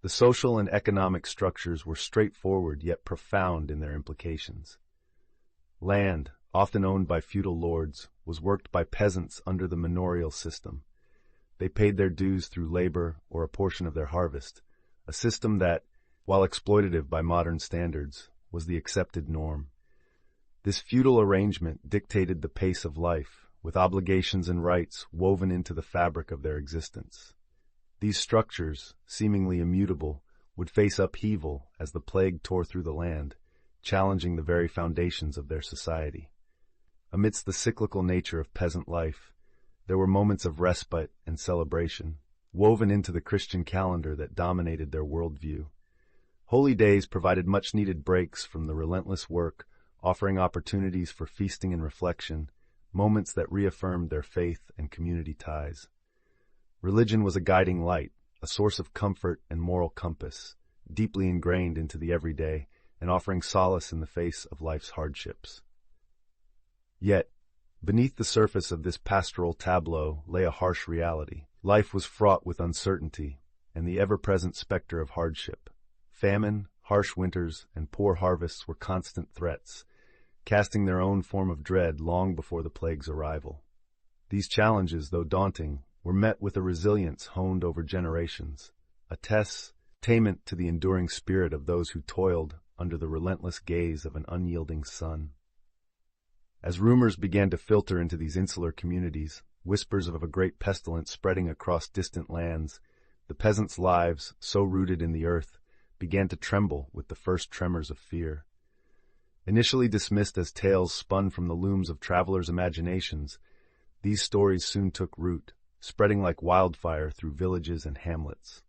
The social and economic structures were straightforward yet profound in their implications. Land, often owned by feudal lords, was worked by peasants under the manorial system. They paid their dues through labor or a portion of their harvest, a system that, while exploitative by modern standards, was the accepted norm. This feudal arrangement dictated the pace of life, with obligations and rights woven into the fabric of their existence. These structures, seemingly immutable, would face upheaval as the plague tore through the land, challenging the very foundations of their society. Amidst the cyclical nature of peasant life, there were moments of respite and celebration, woven into the Christian calendar that dominated their worldview. Holy days provided much-needed breaks from the relentless work, offering opportunities for feasting and reflection, moments that reaffirmed their faith and community ties. Religion was a guiding light, a source of comfort and moral compass, deeply ingrained into the everyday and offering solace in the face of life's hardships. Yet, beneath the surface of this pastoral tableau lay a harsh reality. Life was fraught with uncertainty and the ever-present specter of hardship. Famine, harsh winters, and poor harvests were constant threats, casting their own form of dread long before the plague's arrival. These challenges, though daunting, were met with a resilience honed over generations, a testament to the enduring spirit of those who toiled under the relentless gaze of an unyielding sun. As rumors began to filter into these insular communities, whispers of a great pestilence spreading across distant lands, the peasants' lives, so rooted in the earth, began to tremble with the first tremors of fear. Initially dismissed as tales spun from the looms of travelers' imaginations, these stories soon took root, spreading like wildfire through villages and hamlets.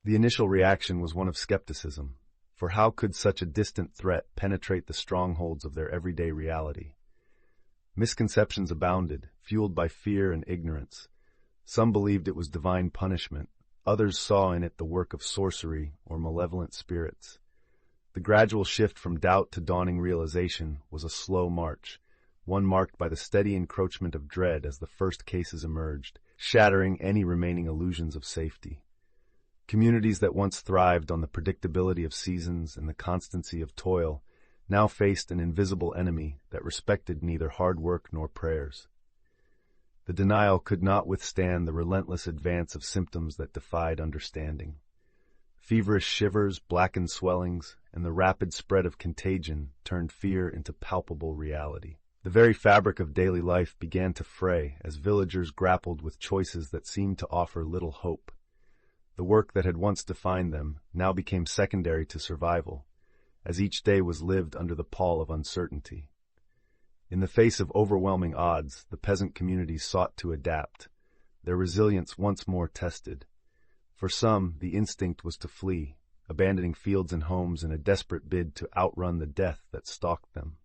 The initial reaction was one of skepticism, for how could such a distant threat penetrate the strongholds of their everyday reality? Misconceptions abounded, fueled by fear and ignorance. Some believed it was divine punishment, others saw in it the work of sorcery or malevolent spirits. The gradual shift from doubt to dawning realization was a slow march, one marked by the steady encroachment of dread as the first cases emerged, shattering any remaining illusions of safety. Communities that once thrived on the predictability of seasons and the constancy of toil now faced an invisible enemy that respected neither hard work nor prayers. The denial could not withstand the relentless advance of symptoms that defied understanding. Feverish shivers, blackened swellings, and the rapid spread of contagion turned fear into palpable reality. The very fabric of daily life began to fray as villagers grappled with choices that seemed to offer little hope. The work that had once defined them now became secondary to survival, as each day was lived under the pall of uncertainty. In the face of overwhelming odds, the peasant communities sought to adapt, their resilience once more tested. For some, the instinct was to flee, abandoning fields and homes in a desperate bid to outrun the death that stalked them.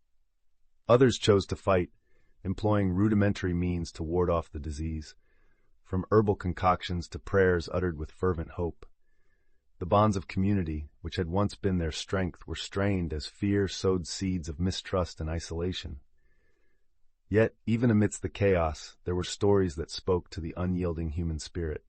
Others chose to fight, employing rudimentary means to ward off the disease, from herbal concoctions to prayers uttered with fervent hope. The bonds of community, which had once been their strength, were strained as fear sowed seeds of mistrust and isolation. Yet, even amidst the chaos, there were stories that spoke to the unyielding human spirit.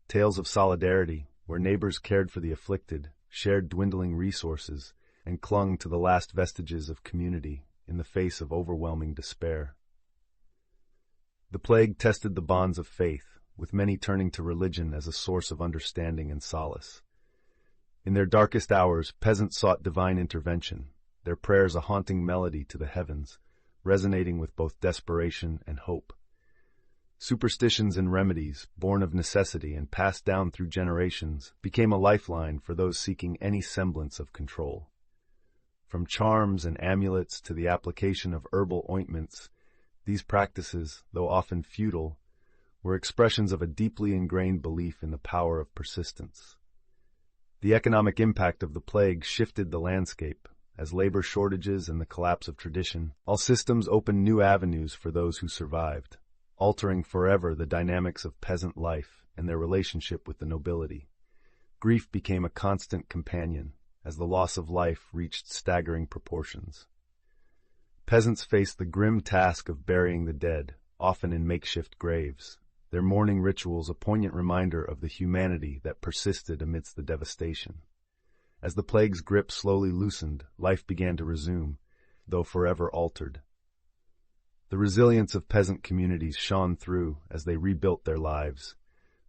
Tales of solidarity, where neighbors cared for the afflicted, shared dwindling resources, and clung to the last vestiges of community in the face of overwhelming despair. The plague tested the bonds of faith, with many turning to religion as a source of understanding and solace. In their darkest hours, peasants sought divine intervention, their prayers a haunting melody to the heavens, resonating with both desperation and hope. Superstitions and remedies, born of necessity and passed down through generations, became a lifeline for those seeking any semblance of control. From charms and amulets to the application of herbal ointments, these practices, though often futile, were expressions of a deeply ingrained belief in the power of persistence. The economic impact of the plague shifted the landscape. As labor shortages and the collapse of tradition, all systems opened new avenues for those who survived, altering forever the dynamics of peasant life and their relationship with the nobility. Grief became a constant companion, as the loss of life reached staggering proportions. Peasants faced the grim task of burying the dead, often in makeshift graves, their mourning rituals a poignant reminder of the humanity that persisted amidst the devastation. As the plague's grip slowly loosened, life began to resume, though forever altered. The resilience of peasant communities shone through as they rebuilt their lives,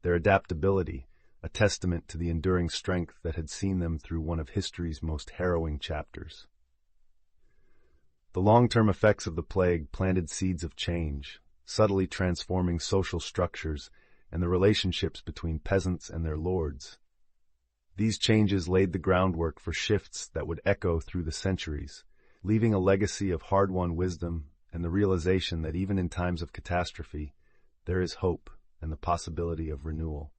their adaptability, a testament to the enduring strength that had seen them through one of history's most harrowing chapters. The long-term effects of the plague planted seeds of change, subtly transforming social structures and the relationships between peasants and their lords. These changes laid the groundwork for shifts that would echo through the centuries, leaving a legacy of hard-won wisdom and the realization that even in times of catastrophe, there is hope and the possibility of renewal.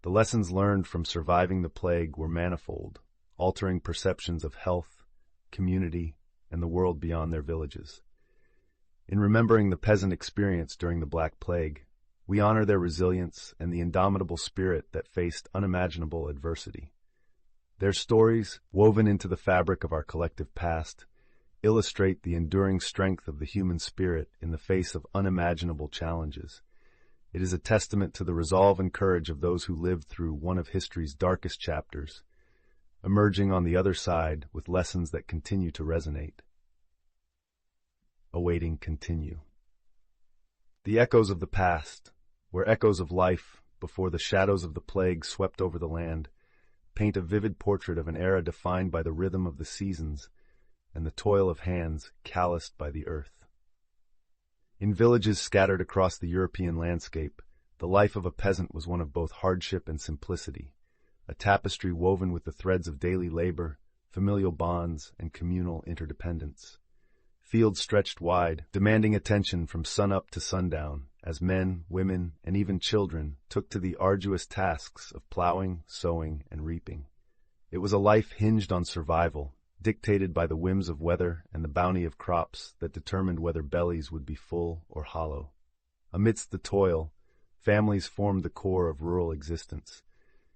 The lessons learned from surviving the plague were manifold, altering perceptions of health, community, and the world beyond their villages. In remembering the peasant experience during the Black Plague, we honor their resilience and the indomitable spirit that faced unimaginable adversity. Their stories, woven into the fabric of our collective past, illustrate the enduring strength of the human spirit in the face of unimaginable challenges. It is a testament to the resolve and courage of those who lived through one of history's darkest chapters, emerging on the other side with lessons that continue to resonate. Awaiting continue. The echoes of the past, where echoes of life before the shadows of the plague swept over the land, paint a vivid portrait of an era defined by the rhythm of the seasons and the toil of hands calloused by the earth. In villages scattered across the European landscape, the life of a peasant was one of both hardship and simplicity, a tapestry woven with the threads of daily labor, familial bonds, and communal interdependence. Fields stretched wide, demanding attention from sunup to sundown, as men, women, and even children took to the arduous tasks of plowing, sowing, and reaping. It was a life hinged on survival, dictated by the whims of weather and the bounty of crops that determined whether bellies would be full or hollow. Amidst the toil, families formed the core of rural existence,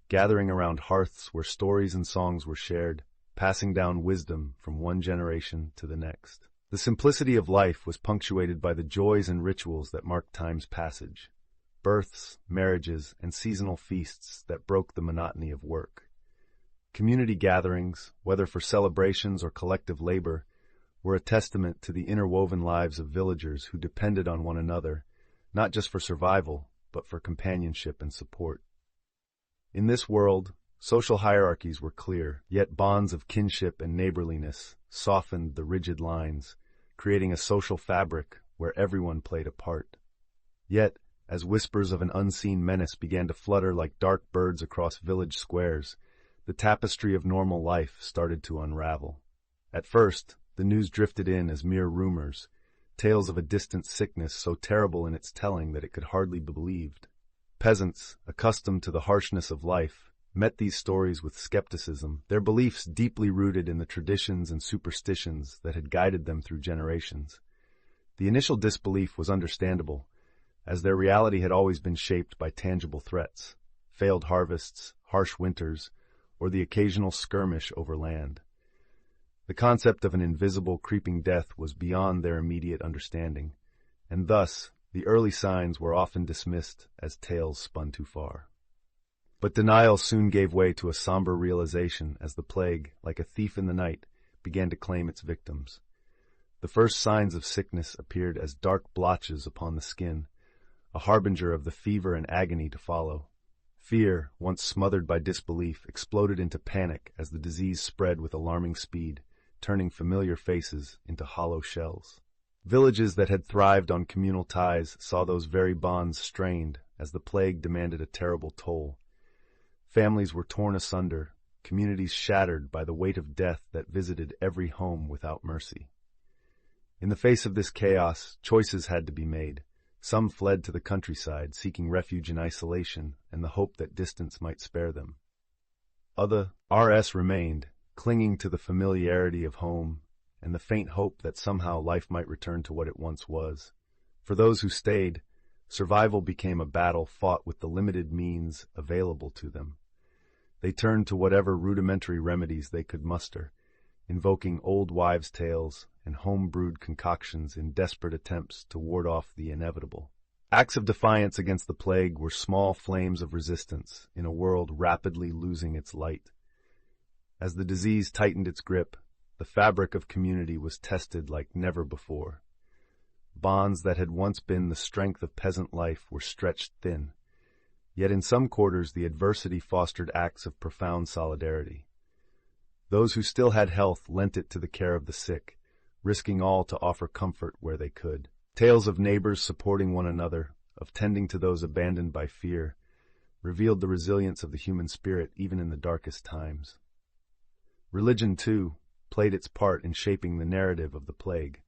gathering around hearths where stories and songs were shared, passing down wisdom from one generation to the next. The simplicity of life was punctuated by the joys and rituals that marked time's passage, births, marriages, and seasonal feasts that broke the monotony of work. Community gatherings, whether for celebrations or collective labor, were a testament to the interwoven lives of villagers who depended on one another, not just for survival, but for companionship and support. In this world, social hierarchies were clear, yet bonds of kinship and neighborliness softened the rigid lines, creating a social fabric where everyone played a part. Yet, as whispers of an unseen menace began to flutter like dark birds across village squares, the tapestry of normal life started to unravel. At first, the news drifted in as mere rumors, tales of a distant sickness so terrible in its telling that it could hardly be believed. Peasants, accustomed to the harshness of life, met these stories with skepticism, their beliefs deeply rooted in the traditions and superstitions that had guided them through generations. The initial disbelief was understandable, as their reality had always been shaped by tangible threats, failed harvests, harsh winters, or the occasional skirmish over land. The concept of an invisible, creeping death was beyond their immediate understanding, and thus the early signs were often dismissed as tales spun too far. But denial soon gave way to a somber realization as the plague, like a thief in the night, began to claim its victims. The first signs of sickness appeared as dark blotches upon the skin, a harbinger of the fever and agony to follow. Fear, once smothered by disbelief, exploded into panic as the disease spread with alarming speed, turning familiar faces into hollow shells. Villages that had thrived on communal ties saw those very bonds strained as the plague demanded a terrible toll. Families were torn asunder, communities shattered by the weight of death that visited every home without mercy. In the face of this chaos, choices had to be made. Some fled to the countryside, seeking refuge in isolation and the hope that distance might spare them. Others remained, clinging to the familiarity of home and the faint hope that somehow life might return to what it once was. For those who stayed, survival became a battle fought with the limited means available to them. They turned to whatever rudimentary remedies they could muster, invoking old wives' tales and home-brewed concoctions in desperate attempts to ward off the inevitable. Acts of defiance against the plague were small flames of resistance in a world rapidly losing its light. As the disease tightened its grip, the fabric of community was tested like never before. Bonds that had once been the strength of peasant life were stretched thin. Yet in some quarters the adversity fostered acts of profound solidarity. Those who still had health lent it to the care of the sick, risking all to offer comfort where they could. Tales of neighbors supporting one another, of tending to those abandoned by fear, revealed the resilience of the human spirit even in the darkest times. Religion, too, played its part in shaping the narrative of the plague.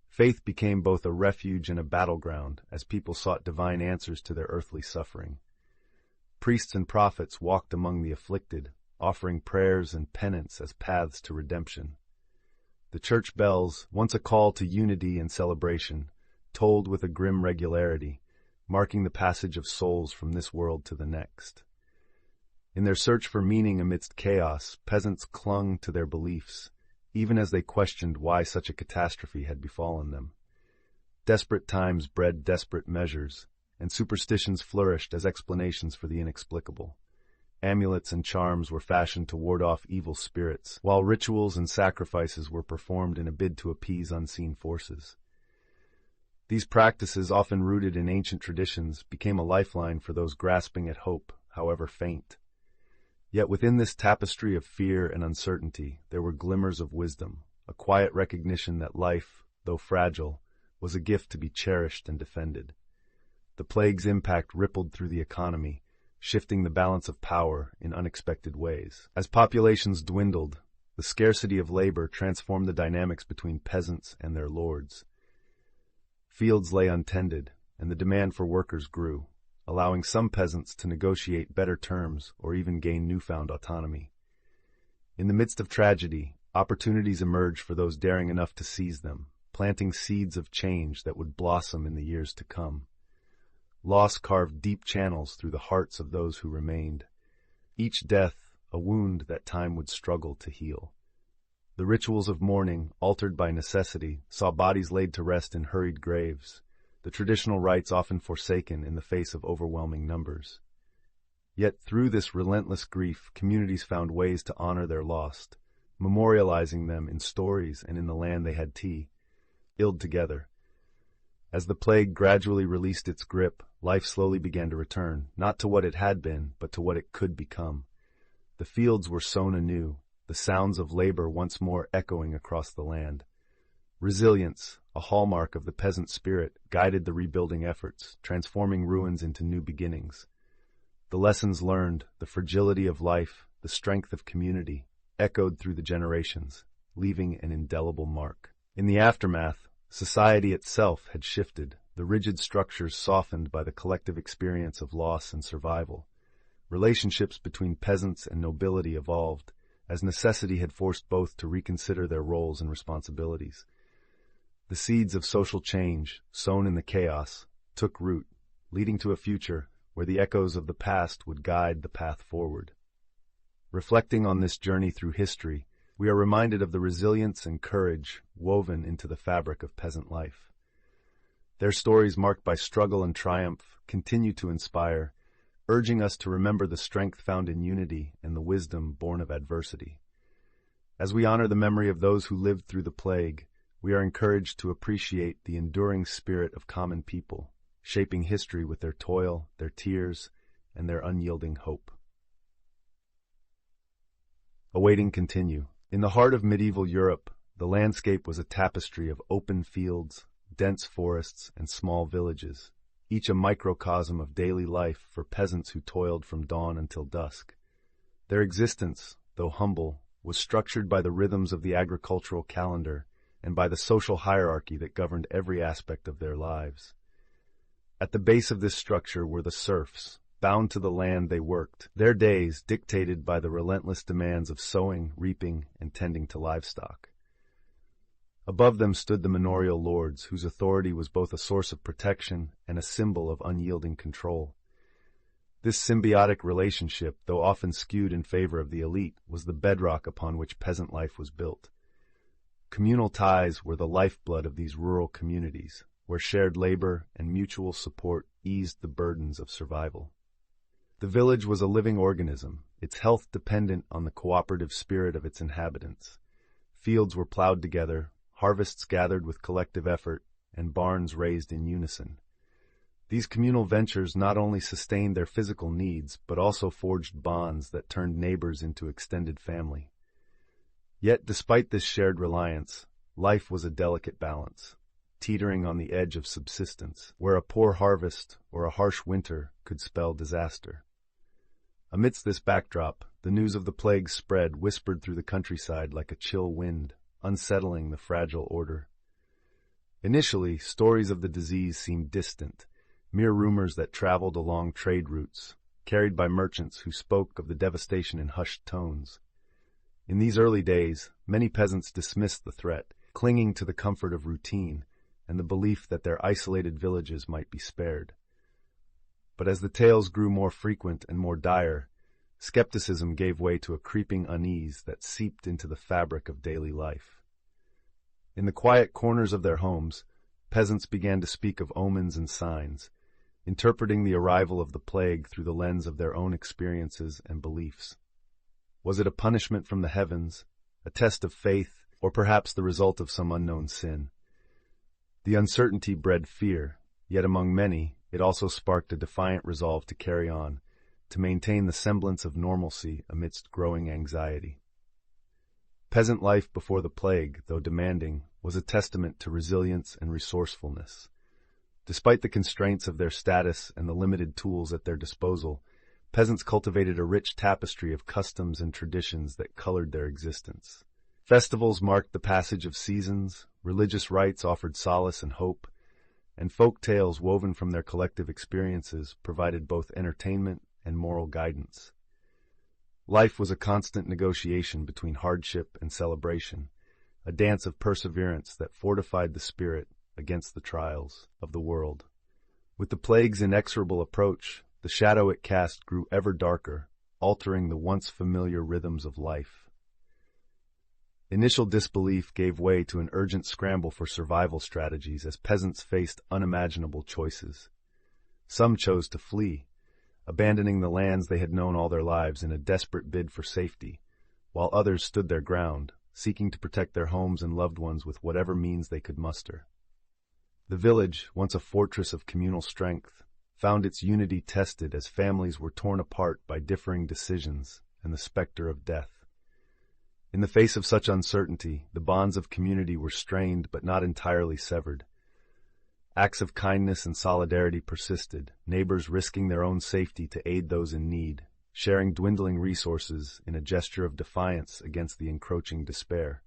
Faith became both a refuge and a battleground as people sought divine answers to their earthly suffering. Priests and prophets walked among the afflicted, offering prayers and penance as paths to redemption. The church bells, once a call to unity and celebration, tolled with a grim regularity, marking the passage of souls from this world to the next. In their search for meaning amidst chaos, peasants clung to their beliefs, even as they questioned why such a catastrophe had befallen them. Desperate times bred desperate measures, and superstitions flourished as explanations for the inexplicable. Amulets and charms were fashioned to ward off evil spirits, while rituals and sacrifices were performed in a bid to appease unseen forces. These practices, often rooted in ancient traditions, became a lifeline for those grasping at hope, however faint. Yet within this tapestry of fear and uncertainty, there were glimmers of wisdom, a quiet recognition that life, though fragile, was a gift to be cherished and defended. The plague's impact rippled through the economy, shifting the balance of power in unexpected ways. As populations dwindled, the scarcity of labor transformed the dynamics between peasants and their lords. Fields lay untended, and the demand for workers grew, allowing some peasants to negotiate better terms or even gain newfound autonomy. In the midst of tragedy, opportunities emerged for those daring enough to seize them, planting seeds of change that would blossom in the years to come. Loss carved deep channels through the hearts of those who remained, each death a wound that time would struggle to heal. The rituals of mourning, altered by necessity, saw bodies laid to rest in hurried graves, the traditional rites often forsaken in the face of overwhelming numbers. Yet through this relentless grief, communities found ways to honor their lost, memorializing them in stories and in the land they had illed together. As the plague gradually released its grip, life slowly began to return, not to what it had been, but to what it could become. The fields were sown anew, the sounds of labor once more echoing across the land. Resilience, a hallmark of the peasant spirit, guided the rebuilding efforts, transforming ruins into new beginnings. The lessons learned, the fragility of life, the strength of community, echoed through the generations, leaving an indelible mark. In the aftermath, society itself had shifted, the rigid structures softened by the collective experience of loss and survival. Relationships between peasants and nobility evolved, as necessity had forced both to reconsider their roles and responsibilities. The seeds of social change, sown in the chaos, took root, leading to a future where the echoes of the past would guide the path forward. Reflecting on this journey through history, we are reminded of the resilience and courage woven into the fabric of peasant life. Their stories, marked by struggle and triumph, continue to inspire, urging us to remember the strength found in unity and the wisdom born of adversity. As we honor the memory of those who lived through the plague, we are encouraged to appreciate the enduring spirit of common people, shaping history with their toil, their tears, and their unyielding hope. Awaiting continue. In the heart of medieval Europe, the landscape was a tapestry of open fields, dense forests, and small villages, each a microcosm of daily life for peasants who toiled from dawn until dusk. Their existence, though humble, was structured by the rhythms of the agricultural calendar and by the social hierarchy that governed every aspect of their lives. At the base of this structure were the serfs, bound to the land they worked, their days dictated by the relentless demands of sowing, reaping, and tending to livestock. Above them stood the manorial lords, whose authority was both a source of protection and a symbol of unyielding control. This symbiotic relationship, though often skewed in favor of the elite, was the bedrock upon which peasant life was built. Communal ties were the lifeblood of these rural communities, where shared labor and mutual support eased the burdens of survival. The village was a living organism, its health dependent on the cooperative spirit of its inhabitants. Fields were plowed together, harvests gathered with collective effort, and barns raised in unison. These communal ventures not only sustained their physical needs, but also forged bonds that turned neighbors into extended family. Yet, despite this shared reliance, life was a delicate balance, teetering on the edge of subsistence, where a poor harvest or a harsh winter could spell disaster. Amidst this backdrop, the news of the plague spread whispered through the countryside like a chill wind, unsettling the fragile order. Initially, stories of the disease seemed distant, mere rumors that traveled along trade routes, carried by merchants who spoke of the devastation in hushed tones. In these early days, many peasants dismissed the threat, clinging to the comfort of routine and the belief that their isolated villages might be spared. But as the tales grew more frequent and more dire, skepticism gave way to a creeping unease that seeped into the fabric of daily life. In the quiet corners of their homes, peasants began to speak of omens and signs, interpreting the arrival of the plague through the lens of their own experiences and beliefs. Was it a punishment from the heavens, a test of faith, or perhaps the result of some unknown sin? The uncertainty bred fear, yet among many, it also sparked a defiant resolve to carry on, to maintain the semblance of normalcy amidst growing anxiety. Peasant life before the plague, though demanding, was a testament to resilience and resourcefulness. Despite the constraints of their status and the limited tools at their disposal, peasants cultivated a rich tapestry of customs and traditions that colored their existence. Festivals marked the passage of seasons, religious rites offered solace and hope, and folk tales woven from their collective experiences provided both entertainment and moral guidance. Life was a constant negotiation between hardship and celebration, a dance of perseverance that fortified the spirit against the trials of the world. With the plague's inexorable approach, the shadow it cast grew ever darker, altering the once familiar rhythms of life. Initial disbelief gave way to an urgent scramble for survival strategies as peasants faced unimaginable choices. Some chose to flee, abandoning the lands they had known all their lives in a desperate bid for safety, while others stood their ground, seeking to protect their homes and loved ones with whatever means they could muster. The village, once a fortress of communal strength, found its unity tested as families were torn apart by differing decisions and the specter of death. In the face of such uncertainty, the bonds of community were strained but not entirely severed. Acts of kindness and solidarity persisted, neighbors risking their own safety to aid those in need, sharing dwindling resources in a gesture of defiance against the encroaching despair.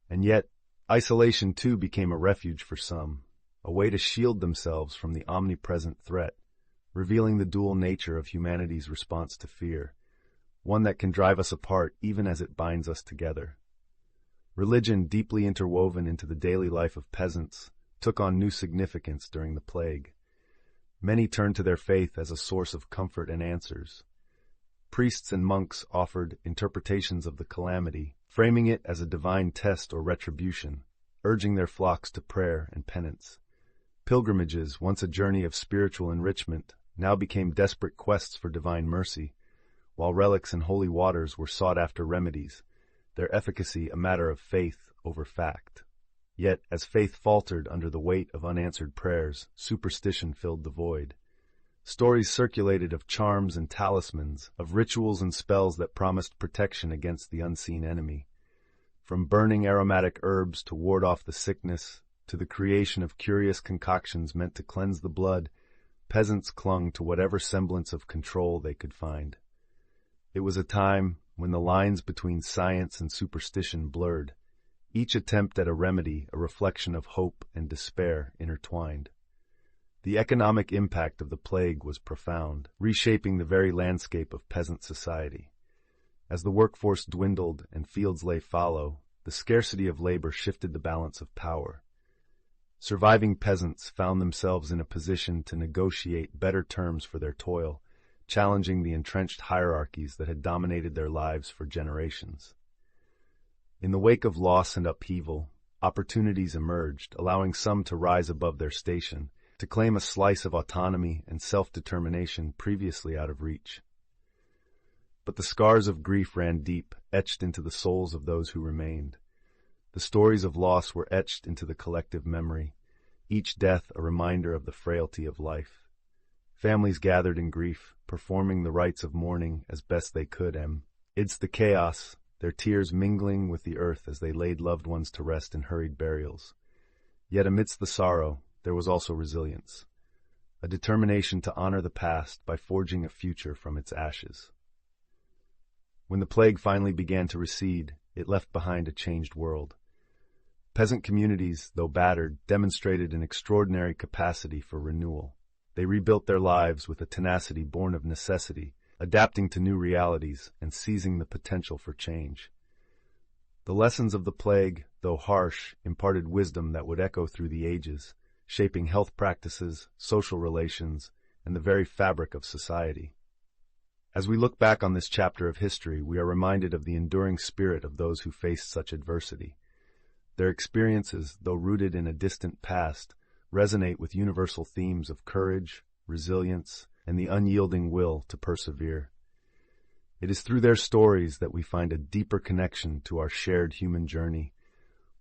And yet, isolation too became a refuge for some, a way to shield themselves from the omnipresent threat, revealing the dual nature of humanity's response to fear, one that can drive us apart even as it binds us together. Religion, deeply interwoven into the daily life of peasants, took on new significance during the plague. Many turned to their faith as a source of comfort and answers. Priests and monks offered interpretations of the calamity, framing it as a divine test or retribution, urging their flocks to prayer and penance. Pilgrimages, once a journey of spiritual enrichment, now became desperate quests for divine mercy, while relics and holy waters were sought-after remedies, their efficacy a matter of faith over fact. Yet, as faith faltered under the weight of unanswered prayers, superstition filled the void. Stories circulated of charms and talismans, of rituals and spells that promised protection against the unseen enemy. From burning aromatic herbs to ward off the sickness, to the creation of curious concoctions meant to cleanse the blood, peasants clung to whatever semblance of control they could find. It was a time when the lines between science and superstition blurred, each attempt at a remedy a reflection of hope and despair intertwined. The economic impact of the plague was profound, reshaping the very landscape of peasant society. As the workforce dwindled and fields lay fallow, the scarcity of labor shifted the balance of power. Surviving peasants found themselves in a position to negotiate better terms for their toil, challenging the entrenched hierarchies that had dominated their lives for generations. In the wake of loss and upheaval, opportunities emerged, allowing some to rise above their station, to claim a slice of autonomy and self-determination previously out of reach. But the scars of grief ran deep, etched into the souls of those who remained. The stories of loss were etched into the collective memory, each death a reminder of the frailty of life. Families gathered in grief, performing the rites of mourning as best they could amidst the chaos, their tears mingling with the earth as they laid loved ones to rest in hurried burials. Yet amidst the sorrow, there was also resilience, a determination to honor the past by forging a future from its ashes. When the plague finally began to recede, it left behind a changed world. Peasant communities, though battered, demonstrated an extraordinary capacity for renewal. They rebuilt their lives with a tenacity born of necessity, adapting to new realities and seizing the potential for change. The lessons of the plague, though harsh, imparted wisdom that would echo through the ages, shaping health practices, social relations, and the very fabric of society. As we look back on this chapter of history, we are reminded of the enduring spirit of those who faced such adversity. Their experiences, though rooted in a distant past, resonate with universal themes of courage, resilience, and the unyielding will to persevere. It is through their stories that we find a deeper connection to our shared human journey,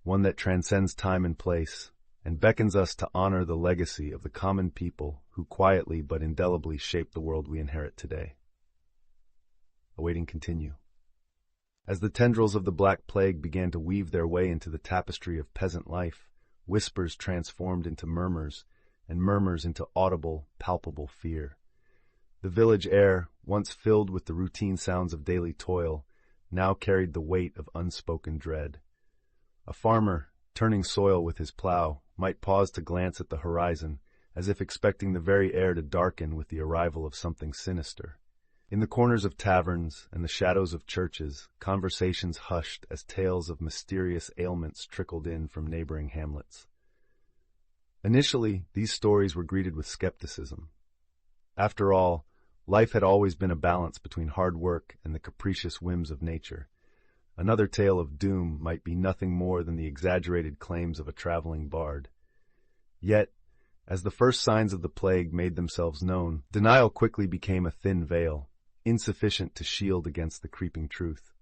one that transcends time and place, and beckons us to honor the legacy of the common people who quietly but indelibly shaped the world we inherit today. Awaiting continue. As the tendrils of the Black Plague began to weave their way into the tapestry of peasant life, whispers transformed into murmurs, and murmurs into audible, palpable fear. The village air, once filled with the routine sounds of daily toil, now carried the weight of unspoken dread. A farmer, turning soil with his plow, might pause to glance at the horizon, as if expecting the very air to darken with the arrival of something sinister. In the corners of taverns and the shadows of churches, conversations hushed as tales of mysterious ailments trickled in from neighboring hamlets. Initially, these stories were greeted with skepticism. After all, life had always been a balance between hard work and the capricious whims of nature. Another tale of doom might be nothing more than the exaggerated claims of a traveling bard. Yet, as the first signs of the plague made themselves known, denial quickly became a thin veil, insufficient to shield against the creeping truth.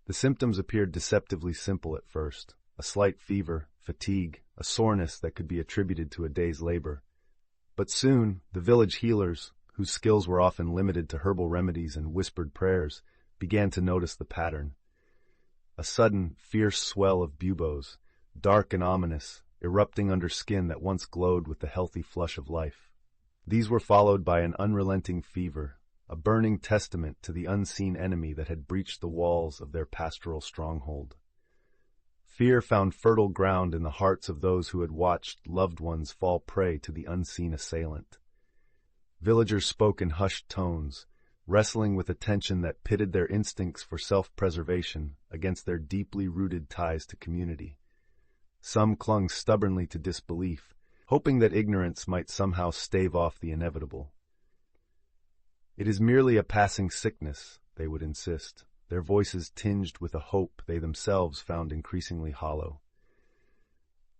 The symptoms appeared deceptively simple at first: a slight fever, fatigue, a soreness that could be attributed to a day's labor. But soon, the village healers, whose skills were often limited to herbal remedies and whispered prayers, began to notice the pattern. A sudden, fierce swell of buboes, dark and ominous, erupting under skin that once glowed with the healthy flush of life. These were followed by an unrelenting fever, a burning testament to the unseen enemy that had breached the walls of their pastoral stronghold. Fear found fertile ground in the hearts of those who had watched loved ones fall prey to the unseen assailant. Villagers spoke in hushed tones, wrestling with a tension that pitted their instincts for self-preservation against their deeply rooted ties to community. Some clung stubbornly to disbelief, hoping that ignorance might somehow stave off the inevitable. "It is merely a passing sickness," they would insist, their voices tinged with a hope they themselves found increasingly hollow.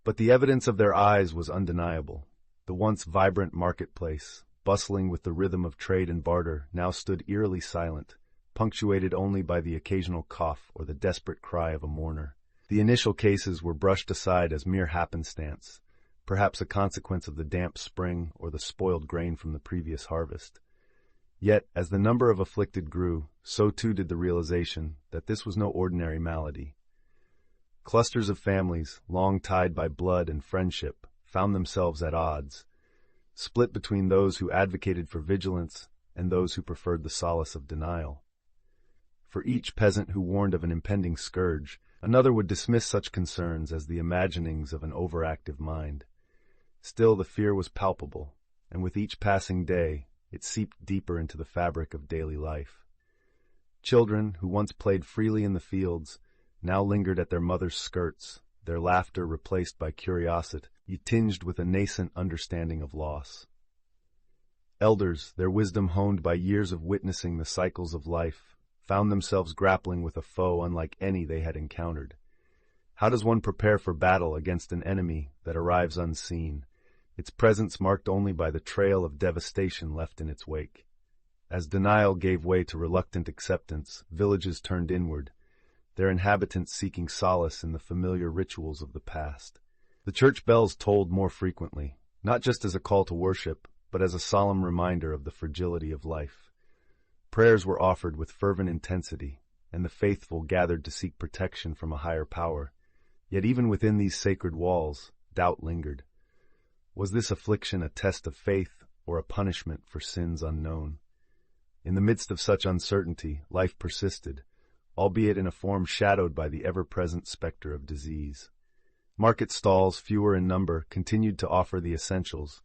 But the evidence of their eyes was undeniable. The once vibrant marketplace, bustling with the rhythm of trade and barter, now stood eerily silent, punctuated only by the occasional cough or the desperate cry of a mourner. The initial cases were brushed aside as mere happenstance, perhaps a consequence of the damp spring or the spoiled grain from the previous harvest. Yet, as the number of afflicted grew, so too did the realization that this was no ordinary malady. Clusters of families, long tied by blood and friendship, found themselves at odds, split between those who advocated for vigilance and those who preferred the solace of denial. For each peasant who warned of an impending scourge, another would dismiss such concerns as the imaginings of an overactive mind. Still, the fear was palpable, and with each passing day, it seeped deeper into the fabric of daily life. Children, who once played freely in the fields, now lingered at their mothers' skirts, their laughter replaced by curiosity, tinged with a nascent understanding of loss. Elders, their wisdom honed by years of witnessing the cycles of life, found themselves grappling with a foe unlike any they had encountered. How does one prepare for battle against an enemy that arrives unseen, its presence marked only by the trail of devastation left in its wake? As denial gave way to reluctant acceptance, villages turned inward, their inhabitants seeking solace in the familiar rituals of the past. The church bells tolled more frequently, not just as a call to worship, but as a solemn reminder of the fragility of life. Prayers were offered with fervent intensity, and the faithful gathered to seek protection from a higher power. Yet even within these sacred walls, doubt lingered. Was this affliction a test of faith or a punishment for sins unknown? In the midst of such uncertainty, life persisted, albeit in a form shadowed by the ever-present specter of disease. Market stalls, fewer in number, continued to offer the essentials,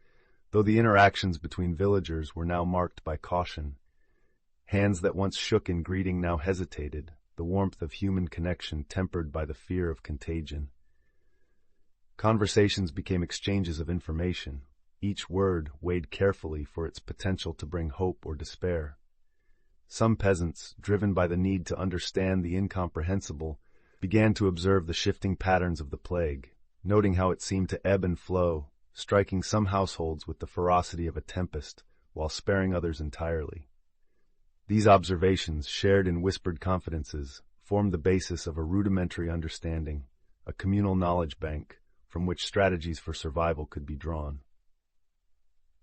though the interactions between villagers were now marked by caution. Hands that once shook in greeting now hesitated, the warmth of human connection tempered by the fear of contagion. Conversations became exchanges of information, each word weighed carefully for its potential to bring hope or despair. Some peasants, driven by the need to understand the incomprehensible, began to observe the shifting patterns of the plague, noting how it seemed to ebb and flow, striking some households with the ferocity of a tempest, while sparing others entirely. These observations, shared in whispered confidences, formed the basis of a rudimentary understanding, a communal knowledge bank, from which strategies for survival could be drawn.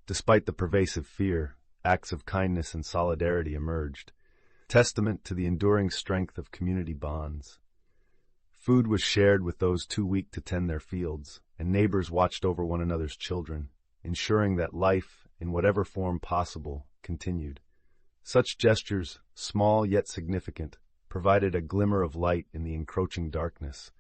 Despite the pervasive fear, acts of kindness and solidarity emerged, testament to the enduring strength of community bonds. Food was shared with those too weak to tend their fields, and neighbors watched over one another's children, ensuring that life, in whatever form possible, continued. Such gestures, small yet significant, provided a glimmer of light in the encroaching darkness,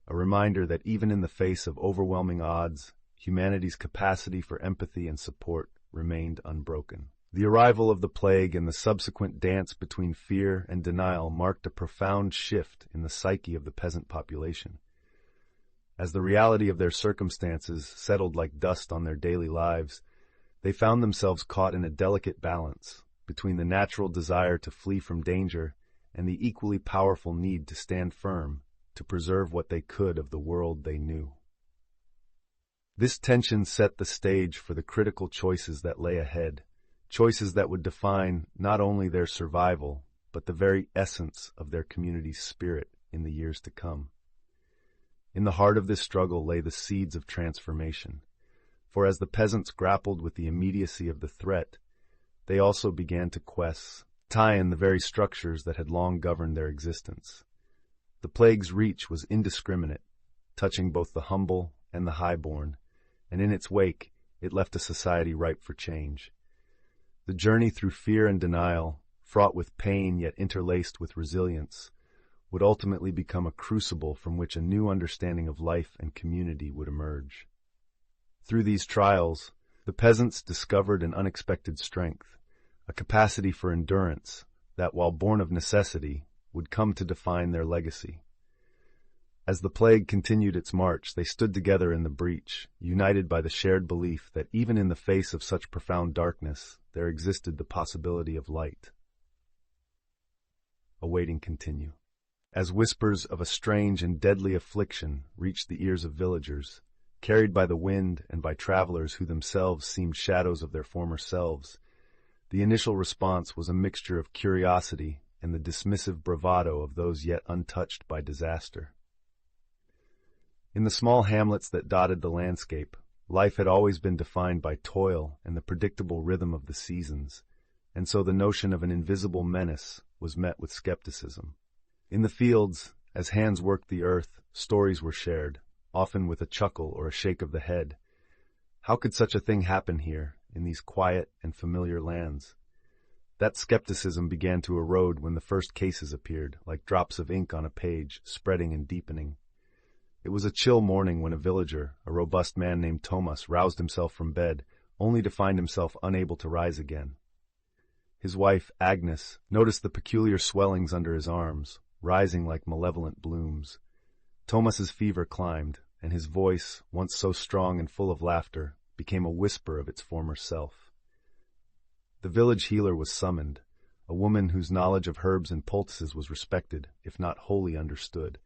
a reminder that even in the face of overwhelming odds, humanity's capacity for empathy and support remained unbroken. The arrival of the plague and the subsequent dance between fear and denial marked a profound shift in the psyche of the peasant population. As the reality of their circumstances settled like dust on their daily lives, they found themselves caught in a delicate balance between the natural desire to flee from danger and the equally powerful need to stand firm, to preserve what they could of the world they knew. This tension set the stage for the critical choices that lay ahead, choices that would define not only their survival, but the very essence of their community's spirit in the years to come. In the heart of this struggle lay the seeds of transformation, for as the peasants grappled with the immediacy of the threat, they also began to question the very structures that had long governed their existence. The plague's reach was indiscriminate, touching both the humble and the highborn, and in its wake it left a society ripe for change. The journey through fear and denial, fraught with pain yet interlaced with resilience, would ultimately become a crucible from which a new understanding of life and community would emerge. Through these trials, the peasants discovered an unexpected strength, a capacity for endurance that, while born of necessity, would come to define their legacy. As the plague continued its march, they stood together in the breach, united by the shared belief that even in the face of such profound darkness, there existed the possibility of light. Awaiting continue. As whispers of a strange and deadly affliction reached the ears of villagers, carried by the wind and by travelers who themselves seemed shadows of their former selves, the initial response was a mixture of curiosity and the dismissive bravado of those yet untouched by disaster. In the small hamlets that dotted the landscape, life had always been defined by toil and the predictable rhythm of the seasons, and so the notion of an invisible menace was met with skepticism. In the fields, as hands worked the earth, stories were shared, often with a chuckle or a shake of the head. How could such a thing happen here, in these quiet and familiar lands? That skepticism began to erode when the first cases appeared, like drops of ink on a page, spreading and deepening. It was a chill morning when a villager, a robust man named Thomas, roused himself from bed, only to find himself unable to rise again. His wife, Agnes, noticed the peculiar swellings under his arms, rising like malevolent blooms. Thomas's fever climbed, and his voice, once so strong and full of laughter, became a whisper of its former self. The village healer was summoned, a woman whose knowledge of herbs and poultices was respected, if not wholly understood.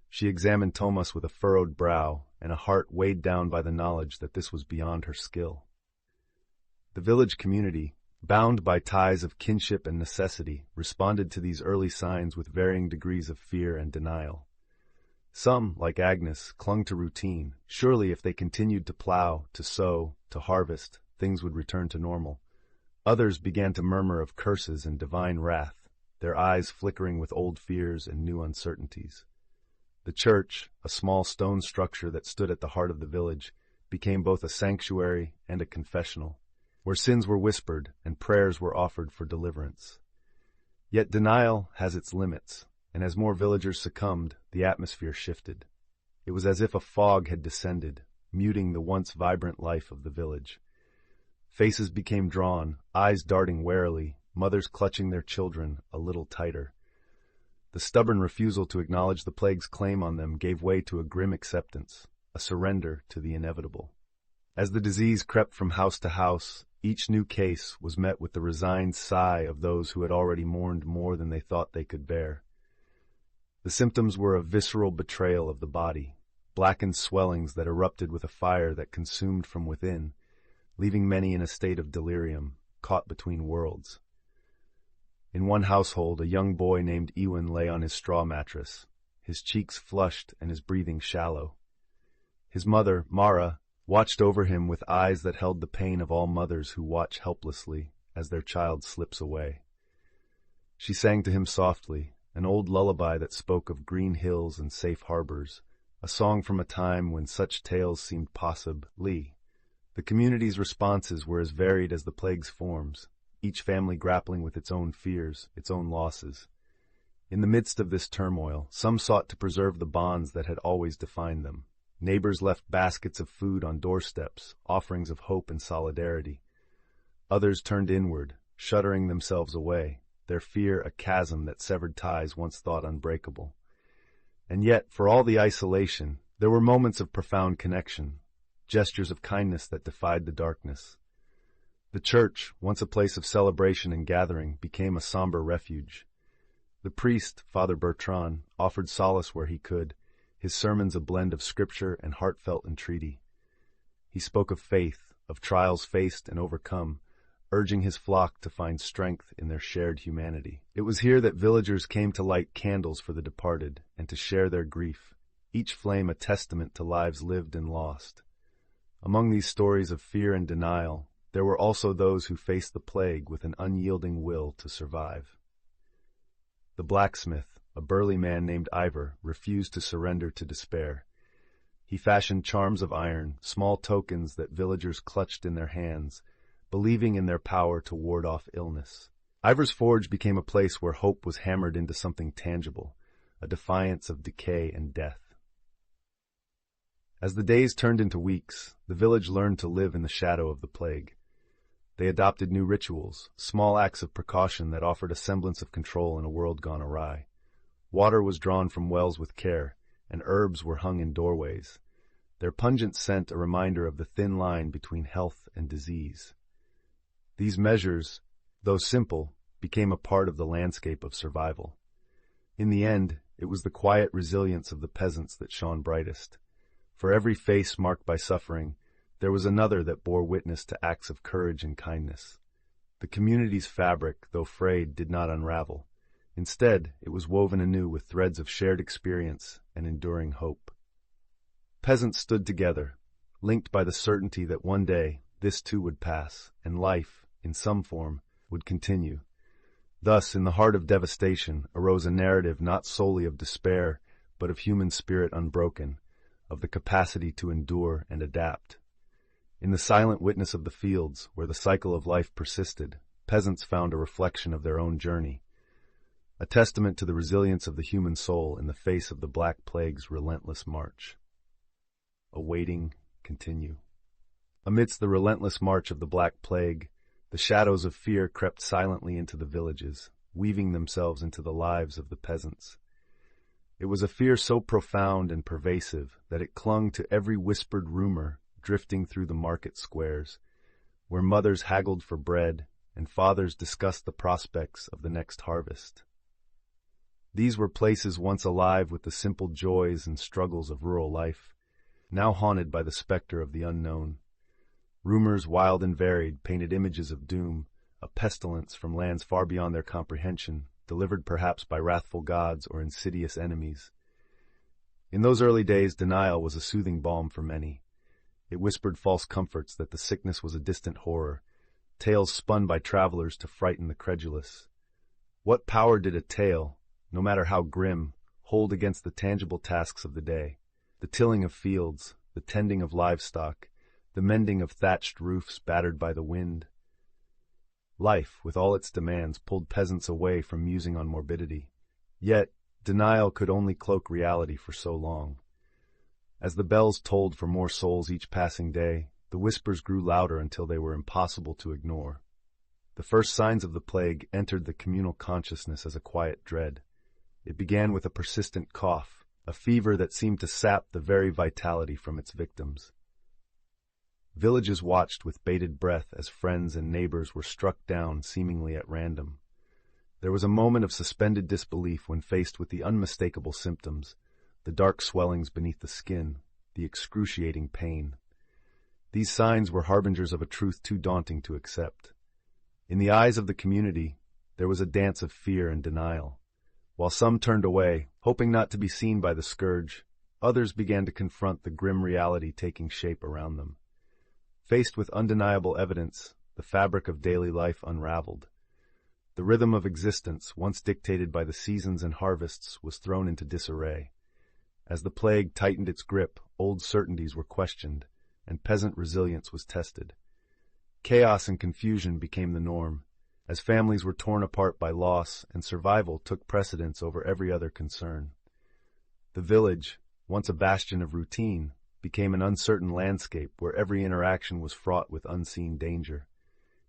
She examined Thomas with a furrowed brow and a heart weighed down by the knowledge that this was beyond her skill. The village community, bound by ties of kinship and necessity, responded to these early signs with varying degrees of fear and denial. Some, like Agnes, clung to routine. Surely if they continued to plow, to sow, to harvest, things would return to normal. Others began to murmur of curses and divine wrath, their eyes flickering with old fears and new uncertainties. The church, a small stone structure that stood at the heart of the village, became both a sanctuary and a confessional, where sins were whispered and prayers were offered for deliverance. Yet denial has its limits, and as more villagers succumbed, the atmosphere shifted. It was as if a fog had descended, muting the once vibrant life of the village. Faces became drawn, eyes darting warily, mothers clutching their children a little tighter. The stubborn refusal to acknowledge the plague's claim on them gave way to a grim acceptance, a surrender to the inevitable. As the disease crept from house to house, each new case was met with the resigned sigh of those who had already mourned more than they thought they could bear. The symptoms were a visceral betrayal of the body, blackened swellings that erupted with a fire that consumed from within, leaving many in a state of delirium, caught between worlds. In one household, a young boy named Ewan lay on his straw mattress, his cheeks flushed and his breathing shallow. His mother, Mara, watched over him with eyes that held the pain of all mothers who watch helplessly as their child slips away. She sang to him softly, an old lullaby that spoke of green hills and safe harbors, a song from a time when such tales seemed possible. The community's responses were as varied as the plague's forms, each family grappling with its own fears, its own losses. In the midst of this turmoil, some sought to preserve the bonds that had always defined them. Neighbors left baskets of food on doorsteps, offerings of hope and solidarity. Others turned inward, shuttering themselves away, their fear a chasm that severed ties once thought unbreakable. And yet, for all the isolation, there were moments of profound connection, gestures of kindness that defied the darkness. The church, once a place of celebration and gathering, became a somber refuge. The priest, Father Bertrand, offered solace where he could, his sermons a blend of scripture and heartfelt entreaty. He spoke of faith, of trials faced and overcome, urging his flock to find strength in their shared humanity. It was here that villagers came to light candles for the departed and to share their grief, each flame a testament to lives lived and lost. Among these stories of fear and denial, there were also those who faced the plague with an unyielding will to survive. The blacksmith, a burly man named Ivor, refused to surrender to despair. He fashioned charms of iron, small tokens that villagers clutched in their hands, believing in their power to ward off illness. Ivor's forge became a place where hope was hammered into something tangible, a defiance of decay and death. As the days turned into weeks, the village learned to live in the shadow of the plague. They adopted new rituals, small acts of precaution that offered a semblance of control in a world gone awry. Water was drawn from wells with care, and herbs were hung in doorways, their pungent scent a reminder of the thin line between health and disease. These measures, though simple, became a part of the landscape of survival. In the end, it was the quiet resilience of the peasants that shone brightest. For every face marked by suffering, there was another that bore witness to acts of courage and kindness. The community's fabric, though frayed, did not unravel. Instead, it was woven anew with threads of shared experience and enduring hope. Peasants stood together, linked by the certainty that one day this too would pass, and life, in some form, would continue. Thus, in the heart of devastation, arose a narrative not solely of despair, but of human spirit unbroken, of the capacity to endure and adapt. In the silent witness of the fields, where the cycle of life persisted, peasants found a reflection of their own journey, a testament to the resilience of the human soul in the face of the Black Plague's relentless march. Awaiting, continue. Amidst the relentless march of the Black Plague, the shadows of fear crept silently into the villages, weaving themselves into the lives of the peasants. It was a fear so profound and pervasive that it clung to every whispered rumor drifting through the market squares, where mothers haggled for bread and fathers discussed the prospects of the next harvest. These were places once alive with the simple joys and struggles of rural life, now haunted by the specter of the unknown. Rumors wild and varied painted images of doom, a pestilence from lands far beyond their comprehension, delivered perhaps by wrathful gods or insidious enemies. In those early days, denial was a soothing balm for many. It whispered false comforts that the sickness was a distant horror, tales spun by travelers to frighten the credulous. What power did a tale, no matter how grim, hold against the tangible tasks of the day? The tilling of fields, the tending of livestock, the mending of thatched roofs battered by the wind. Life, with all its demands, pulled peasants away from musing on morbidity. Yet, denial could only cloak reality for so long. As the bells tolled for more souls each passing day, the whispers grew louder until they were impossible to ignore. The first signs of the plague entered the communal consciousness as a quiet dread. It began with a persistent cough, a fever that seemed to sap the very vitality from its victims. Villages watched with bated breath as friends and neighbors were struck down seemingly at random. There was a moment of suspended disbelief when faced with the unmistakable symptoms, the dark swellings beneath the skin, the excruciating pain. These signs were harbingers of a truth too daunting to accept. In the eyes of the community, there was a dance of fear and denial. While some turned away, hoping not to be seen by the scourge, others began to confront the grim reality taking shape around them. Faced with undeniable evidence, the fabric of daily life unraveled. The rhythm of existence, once dictated by the seasons and harvests, was thrown into disarray. As the plague tightened its grip, old certainties were questioned, and peasant resilience was tested. Chaos and confusion became the norm, as families were torn apart by loss and survival took precedence over every other concern. The village, once a bastion of routine, became an uncertain landscape where every interaction was fraught with unseen danger.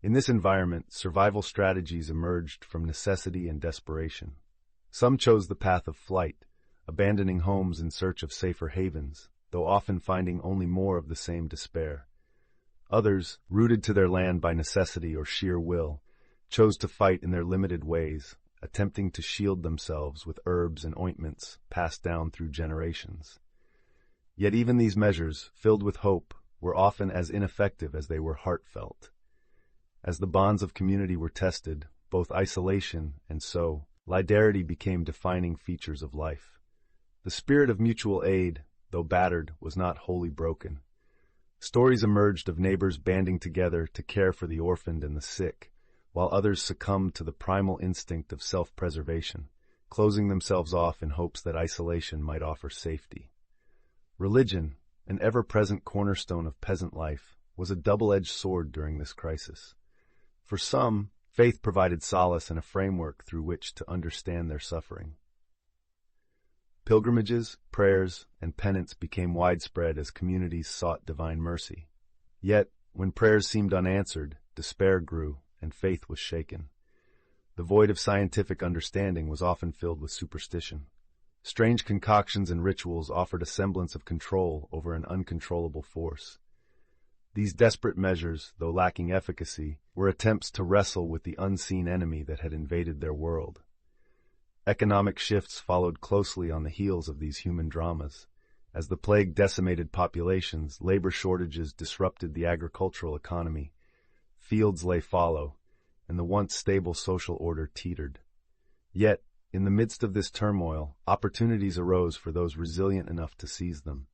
In this environment, survival strategies emerged from necessity and desperation. Some chose the path of flight, abandoning homes in search of safer havens, though often finding only more of the same despair. Others, rooted to their land by necessity or sheer will, chose to fight in their limited ways, attempting to shield themselves with herbs and ointments passed down through generations. Yet even these measures, filled with hope, were often as ineffective as they were heartfelt. As the bonds of community were tested, both isolation and solidarity became defining features of life. The spirit of mutual aid, though battered, was not wholly broken. Stories emerged of neighbors banding together to care for the orphaned and the sick, while others succumbed to the primal instinct of self-preservation, closing themselves off in hopes that isolation might offer safety. Religion, an ever-present cornerstone of peasant life, was a double-edged sword during this crisis. For some, faith provided solace and a framework through which to understand their suffering. Pilgrimages, prayers, and penance became widespread as communities sought divine mercy. Yet, when prayers seemed unanswered, despair grew, and faith was shaken. The void of scientific understanding was often filled with superstition. Strange concoctions and rituals offered a semblance of control over an uncontrollable force. These desperate measures, though lacking efficacy, were attempts to wrestle with the unseen enemy that had invaded their world. Economic shifts followed closely on the heels of these human dramas. As the plague decimated populations, labor shortages disrupted the agricultural economy. Fields lay fallow, and the once stable social order teetered. Yet, in the midst of this turmoil, opportunities arose for those resilient enough to seize them.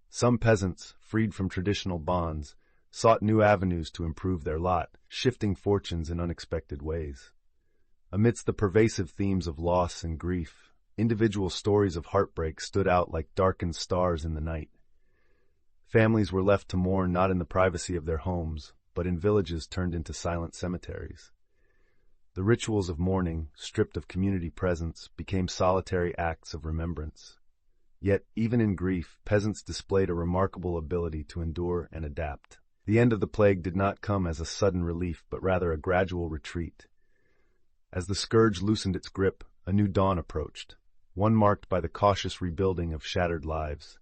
Some peasants, freed from traditional bonds, sought new avenues to improve their lot, shifting fortunes in unexpected ways. Amidst the pervasive themes of loss and grief, individual stories of heartbreak stood out like darkened stars in the night. Families were left to mourn not in the privacy of their homes, but in villages turned into silent cemeteries. The rituals of mourning, stripped of community presence, became solitary acts of remembrance. Yet, even in grief, peasants displayed a remarkable ability to endure and adapt. The end of the plague did not come as a sudden relief, but rather a gradual retreat. As the scourge loosened its grip, a new dawn approached, one marked by the cautious rebuilding of shattered lives.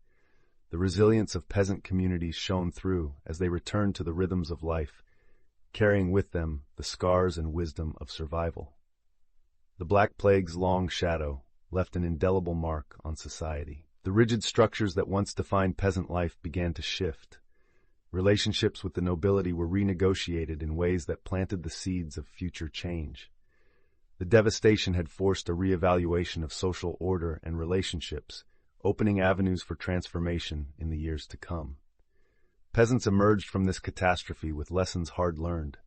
The resilience of peasant communities shone through as they returned to the rhythms of life, carrying with them the scars and wisdom of survival. The Black Plague's long shadow left an indelible mark on society. The rigid structures that once defined peasant life began to shift. Relationships with the nobility were renegotiated in ways that planted the seeds of future change. The devastation had forced a reevaluation of social order and relationships, opening avenues for transformation in the years to come. Peasants emerged from this catastrophe with lessons hard learned.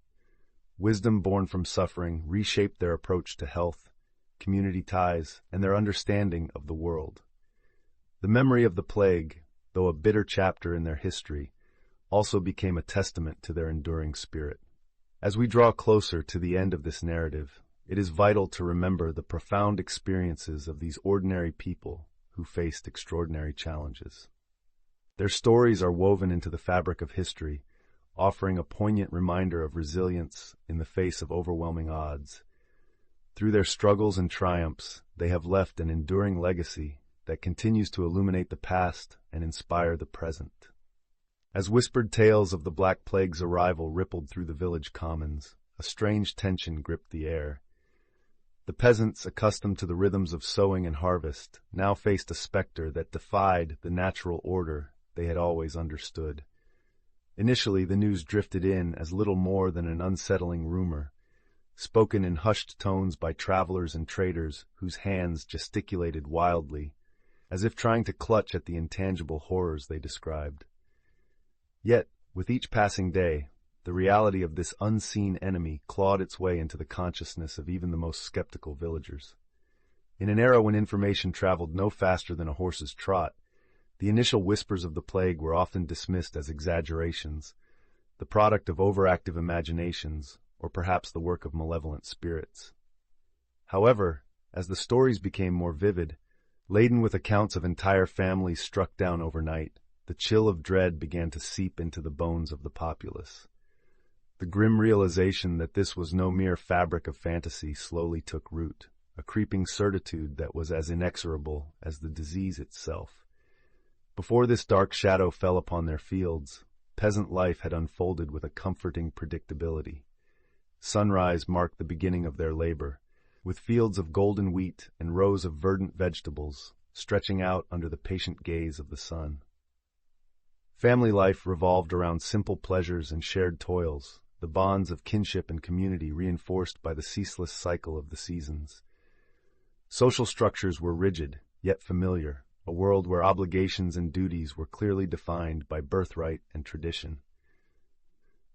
Wisdom born from suffering reshaped their approach to health, community ties, and their understanding of the world. The memory of the plague, though a bitter chapter in their history, also became a testament to their enduring spirit. As we draw closer to the end of this narrative, it is vital to remember the profound experiences of these ordinary people who faced extraordinary challenges. Their stories are woven into the fabric of history, offering a poignant reminder of resilience in the face of overwhelming odds. Through their struggles and triumphs, they have left an enduring legacy that continues to illuminate the past and inspire the present. As whispered tales of the Black Plague's arrival rippled through the village commons, a strange tension gripped the air. The peasants, accustomed to the rhythms of sowing and harvest, now faced a specter that defied the natural order they had always understood. Initially, the news drifted in as little more than an unsettling rumor, spoken in hushed tones by travelers and traders whose hands gesticulated wildly, as if trying to clutch at the intangible horrors they described. Yet, with each passing day, the reality of this unseen enemy clawed its way into the consciousness of even the most skeptical villagers. In an era when information traveled no faster than a horse's trot, the initial whispers of the plague were often dismissed as exaggerations, the product of overactive imaginations, or perhaps the work of malevolent spirits. However, as the stories became more vivid, laden with accounts of entire families struck down overnight, the chill of dread began to seep into the bones of the populace. The grim realization that this was no mere fabric of fantasy slowly took root, a creeping certitude that was as inexorable as the disease itself. Before this dark shadow fell upon their fields, peasant life had unfolded with a comforting predictability. Sunrise marked the beginning of their labor, with fields of golden wheat and rows of verdant vegetables stretching out under the patient gaze of the sun. Family life revolved around simple pleasures and shared toils, the bonds of kinship and community reinforced by the ceaseless cycle of the seasons. Social structures were rigid, yet familiar, a world where obligations and duties were clearly defined by birthright and tradition.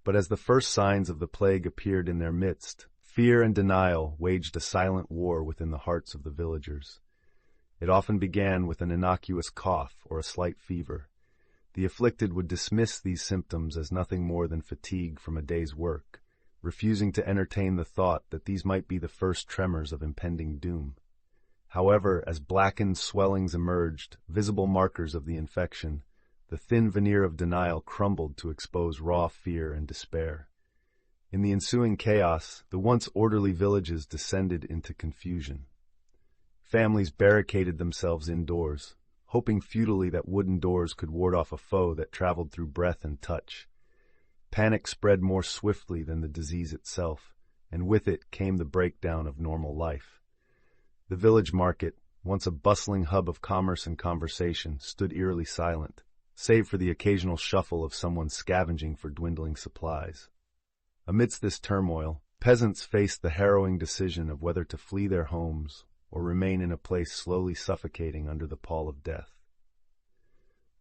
But as the first signs of the plague appeared in their midst, fear and denial waged a silent war within the hearts of the villagers. It often began with an innocuous cough or a slight fever. The afflicted would dismiss these symptoms as nothing more than fatigue from a day's work, refusing to entertain the thought that these might be the first tremors of impending doom. However, as blackened swellings emerged, visible markers of the infection, the thin veneer of denial crumbled to expose raw fear and despair. In the ensuing chaos, the once orderly villages descended into confusion. Families barricaded themselves indoors, hoping futilely that wooden doors could ward off a foe that traveled through breath and touch. Panic spread more swiftly than the disease itself, and with it came the breakdown of normal life. The village market, once a bustling hub of commerce and conversation, stood eerily silent, save for the occasional shuffle of someone scavenging for dwindling supplies. Amidst this turmoil, peasants faced the harrowing decision of whether to flee their homes or remain in a place slowly suffocating under the pall of death.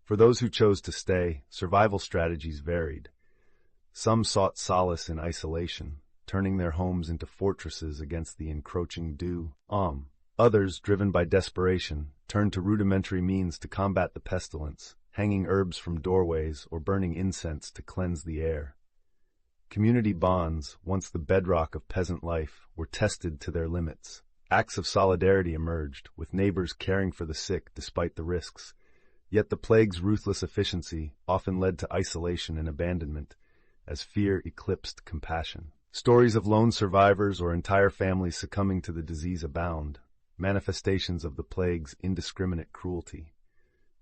For those who chose to stay, survival strategies varied. Some sought solace in isolation, turning their homes into fortresses against the encroaching dew. Others, driven by desperation, turned to rudimentary means to combat the pestilence, hanging herbs from doorways or burning incense to cleanse the air. Community bonds, once the bedrock of peasant life, were tested to their limits. Acts of solidarity emerged, with neighbors caring for the sick despite the risks. Yet the plague's ruthless efficiency often led to isolation and abandonment, as fear eclipsed compassion. Stories of lone survivors or entire families succumbing to the disease abound, manifestations of the plague's indiscriminate cruelty.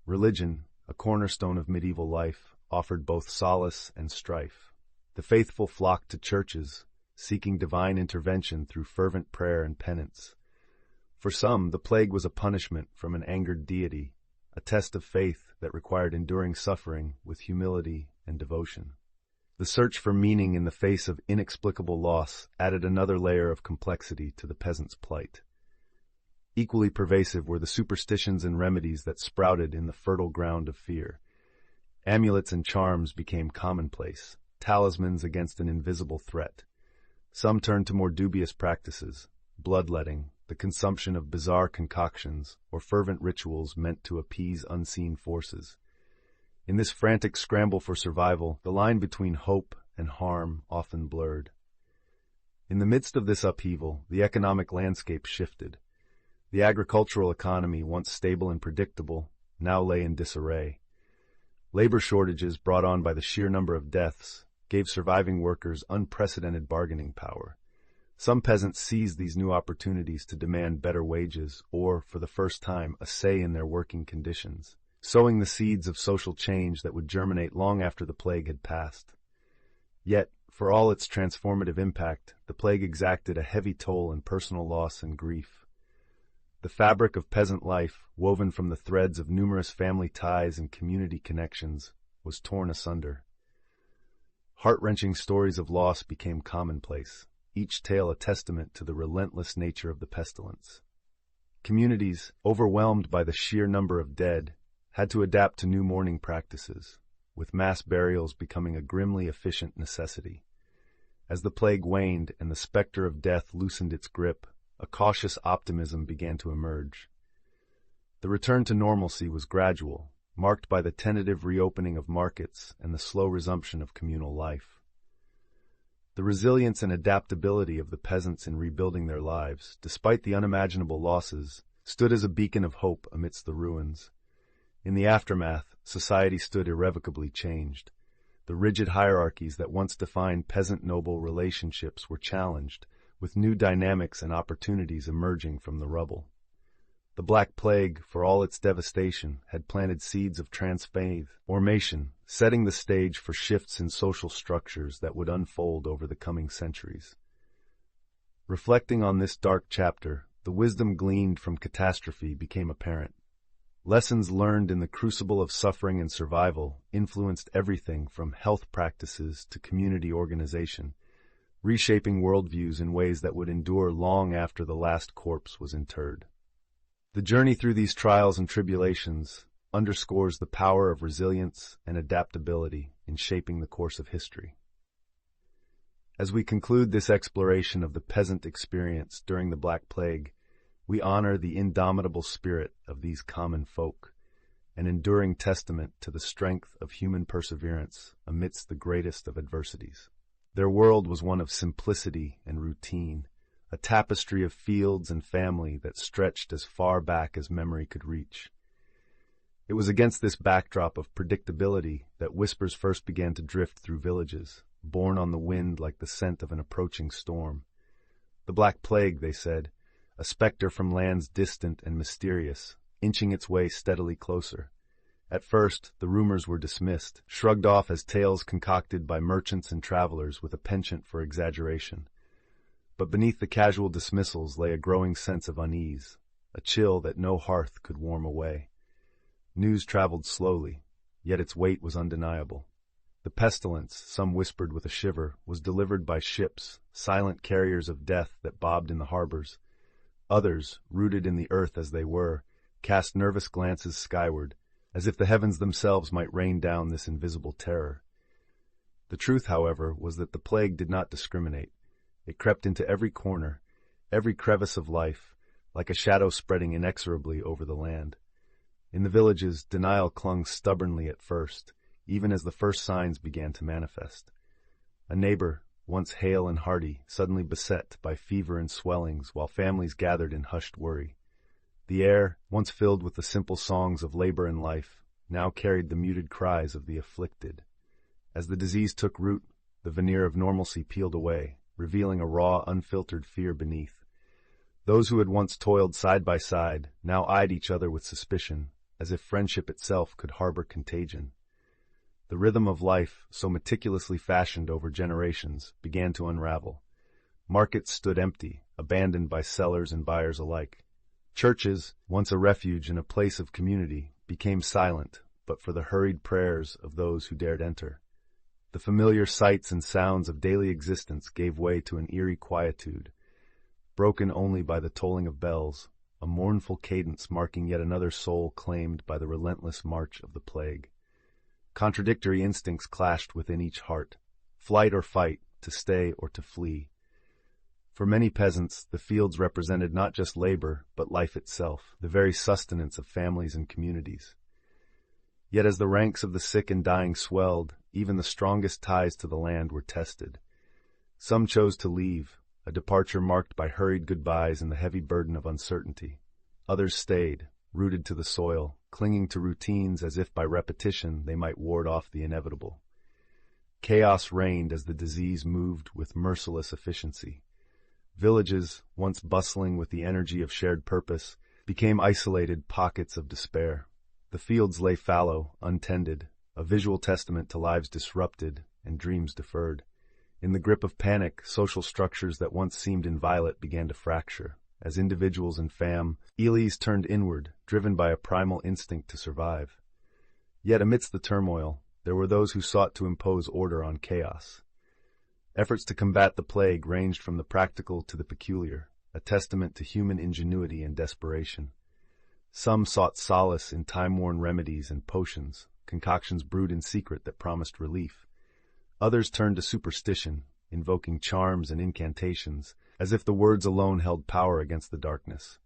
Religion, a cornerstone of medieval life, offered both solace and strife. The faithful flocked to churches, seeking divine intervention through fervent prayer and penance. For some, the plague was a punishment from an angered deity, a test of faith that required enduring suffering with humility and devotion. The search for meaning in the face of inexplicable loss added another layer of complexity to the peasant's plight. Equally pervasive were the superstitions and remedies that sprouted in the fertile ground of fear. Amulets and charms became commonplace, talismans against an invisible threat. Some turned to more dubious practices, bloodletting, the consumption of bizarre concoctions, or fervent rituals meant to appease unseen forces. In this frantic scramble for survival, the line between hope and harm often blurred. In the midst of this upheaval, the economic landscape shifted. The agricultural economy, once stable and predictable, now lay in disarray. Labor shortages brought on by the sheer number of deaths gave surviving workers unprecedented bargaining power. Some peasants seized these new opportunities to demand better wages or, for the first time, a say in their working conditions, sowing the seeds of social change that would germinate long after the plague had passed. Yet, for all its transformative impact, the plague exacted a heavy toll in personal loss and grief. The fabric of peasant life, woven from the threads of numerous family ties and community connections, was torn asunder. Heart-wrenching stories of loss became commonplace, each tale a testament to the relentless nature of the pestilence. Communities, overwhelmed by the sheer number of dead, had to adapt to new mourning practices, with mass burials becoming a grimly efficient necessity. As the plague waned and the specter of death loosened its grip, a cautious optimism began to emerge. The return to normalcy was gradual, marked by the tentative reopening of markets and the slow resumption of communal life. The resilience and adaptability of the peasants in rebuilding their lives, despite the unimaginable losses, stood as a beacon of hope amidst the ruins. In the aftermath, society stood irrevocably changed. The rigid hierarchies that once defined peasant-noble relationships were challenged, with new dynamics and opportunities emerging from the rubble. The Black Plague, for all its devastation, had planted seeds of transformation, setting the stage for shifts in social structures that would unfold over the coming centuries. Reflecting on this dark chapter, the wisdom gleaned from catastrophe became apparent. Lessons learned in the crucible of suffering and survival influenced everything from health practices to community organization, reshaping worldviews in ways that would endure long after the last corpse was interred. The journey through these trials and tribulations underscores the power of resilience and adaptability in shaping the course of history. As we conclude this exploration of the peasant experience during the Black Plague, we honor the indomitable spirit of these common folk, an enduring testament to the strength of human perseverance amidst the greatest of adversities. Their world was one of simplicity and routine, a tapestry of fields and family that stretched as far back as memory could reach. It was against this backdrop of predictability that whispers first began to drift through villages, borne on the wind like the scent of an approaching storm. The Black Plague, they said, a specter from lands distant and mysterious, inching its way steadily closer. At first, the rumors were dismissed, shrugged off as tales concocted by merchants and travelers with a penchant for exaggeration. But beneath the casual dismissals lay a growing sense of unease, a chill that no hearth could warm away. News traveled slowly, yet its weight was undeniable. The pestilence, some whispered with a shiver, was delivered by ships, silent carriers of death that bobbed in the harbors. Others, rooted in the earth as they were, cast nervous glances skyward, as if the heavens themselves might rain down this invisible terror. The truth, however, was that the plague did not discriminate. It crept into every corner, every crevice of life, like a shadow spreading inexorably over the land. In the villages, denial clung stubbornly at first, even as the first signs began to manifest. A neighbor, once hale and hearty, suddenly beset by fever and swellings while families gathered in hushed worry. The air, once filled with the simple songs of labor and life, now carried the muted cries of the afflicted. As the disease took root, the veneer of normalcy peeled away, revealing a raw, unfiltered fear beneath. Those who had once toiled side by side now eyed each other with suspicion, as if friendship itself could harbor contagion. The rhythm of life, so meticulously fashioned over generations, began to unravel. Markets stood empty, abandoned by sellers and buyers alike. Churches, once a refuge and a place of community, became silent, but for the hurried prayers of those who dared enter. The familiar sights and sounds of daily existence gave way to an eerie quietude, broken only by the tolling of bells, a mournful cadence marking yet another soul claimed by the relentless march of the plague. Contradictory instincts clashed within each heart, flight or fight, to stay or to flee. For many peasants, the fields represented not just labor, but life itself, the very sustenance of families and communities. Yet as the ranks of the sick and dying swelled, even the strongest ties to the land were tested. Some chose to leave, a departure marked by hurried goodbyes and the heavy burden of uncertainty. Others stayed, rooted to the soil, clinging to routines as if by repetition they might ward off the inevitable. Chaos reigned as the disease moved with merciless efficiency. Villages, once bustling with the energy of shared purpose, became isolated pockets of despair. The fields lay fallow, untended, a visual testament to lives disrupted and dreams deferred. In the grip of panic, social structures that once seemed inviolate began to fracture. As individuals and families turned inward, driven by a primal instinct to survive. Yet amidst the turmoil, there were those who sought to impose order on chaos. Efforts to combat the plague ranged from the practical to the peculiar, a testament to human ingenuity and desperation. Some sought solace in time-worn remedies and potions, concoctions brewed in secret that promised relief. Others turned to superstition, invoking charms and incantations, as if the words alone held power against the darkness.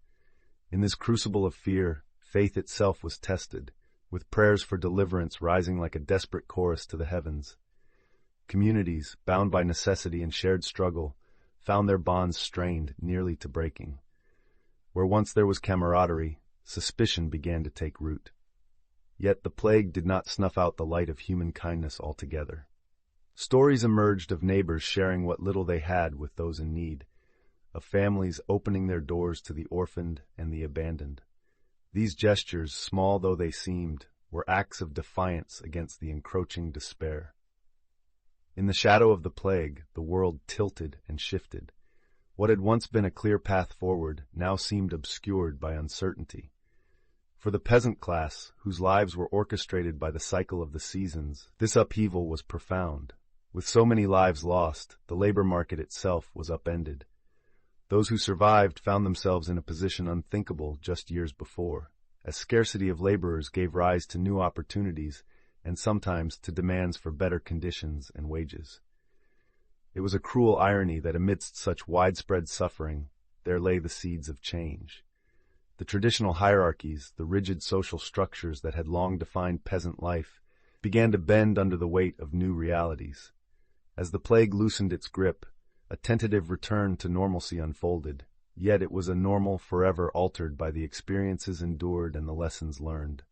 In this crucible of fear, faith itself was tested, with prayers for deliverance rising like a desperate chorus to the heavens. Communities, bound by necessity and shared struggle, found their bonds strained nearly to breaking. Where once there was camaraderie, suspicion began to take root. Yet the plague did not snuff out the light of human kindness altogether. Stories emerged of neighbors sharing what little they had with those in need, of families opening their doors to the orphaned and the abandoned. These gestures, small though they seemed, were acts of defiance against the encroaching despair. In the shadow of the plague, the world tilted and shifted. What had once been a clear path forward now seemed obscured by uncertainty. For the peasant class, whose lives were orchestrated by the cycle of the seasons, this upheaval was profound. With so many lives lost, the labor market itself was upended. Those who survived found themselves in a position unthinkable just years before, as scarcity of laborers gave rise to new opportunities and sometimes to demands for better conditions and wages. It was a cruel irony that amidst such widespread suffering, there lay the seeds of change. The traditional hierarchies, the rigid social structures that had long defined peasant life, began to bend under the weight of new realities. As the plague loosened its grip, a tentative return to normalcy unfolded, yet it was a normal forever altered by the experiences endured and the lessons learned.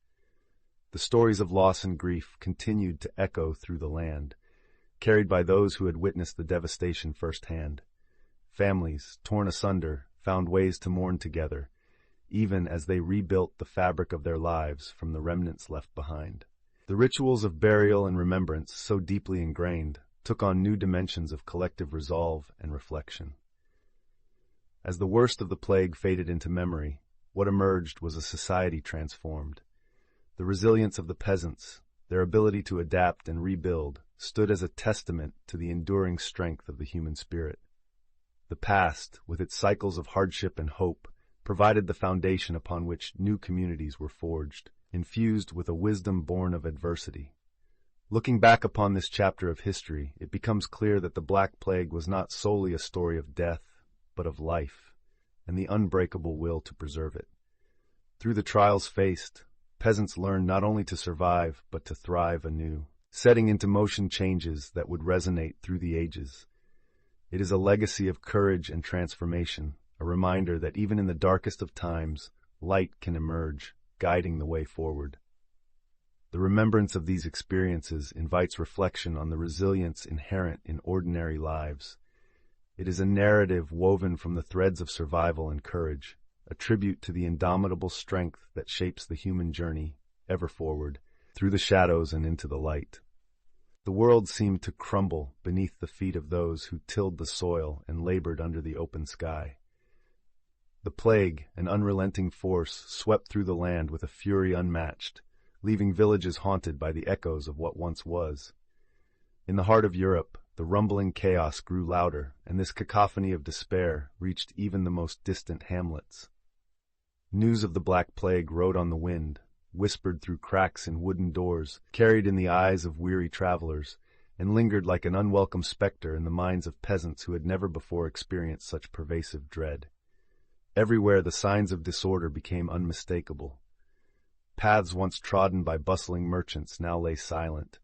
The stories of loss and grief continued to echo through the land, carried by those who had witnessed the devastation firsthand. Families, torn asunder, found ways to mourn together, even as they rebuilt the fabric of their lives from the remnants left behind. The rituals of burial and remembrance, so deeply ingrained, took on new dimensions of collective resolve and reflection. As the worst of the plague faded into memory, what emerged was a society transformed. The resilience of the peasants, their ability to adapt and rebuild, stood as a testament to the enduring strength of the human spirit. The past, with its cycles of hardship and hope, provided the foundation upon which new communities were forged, infused with a wisdom born of adversity. Looking back upon this chapter of history, it becomes clear that the Black Plague was not solely a story of death, but of life, and the unbreakable will to preserve it. Through the trials faced, peasants learned not only to survive, but to thrive anew. setting into motion changes that would resonate through the ages. It is a legacy of courage and transformation, a reminder that even in the darkest of times, light can emerge, guiding the way forward. The remembrance of these experiences invites reflection on the resilience inherent in ordinary lives. It is a narrative woven from the threads of survival and courage, a tribute to the indomitable strength that shapes the human journey, ever forward, through the shadows and into the light. The world seemed to crumble beneath the feet of those who tilled the soil and labored under the open sky. The plague, an unrelenting force, swept through the land with a fury unmatched, leaving villages haunted by the echoes of what once was. In the heart of Europe, the rumbling chaos grew louder, and this cacophony of despair reached even the most distant hamlets. News of the Black Plague rode on the wind, whispered through cracks in wooden doors, carried in the eyes of weary travelers, and lingered like an unwelcome specter in the minds of peasants who had never before experienced such pervasive dread. Everywhere the signs of disorder became unmistakable. Paths once trodden by bustling merchants now lay silent,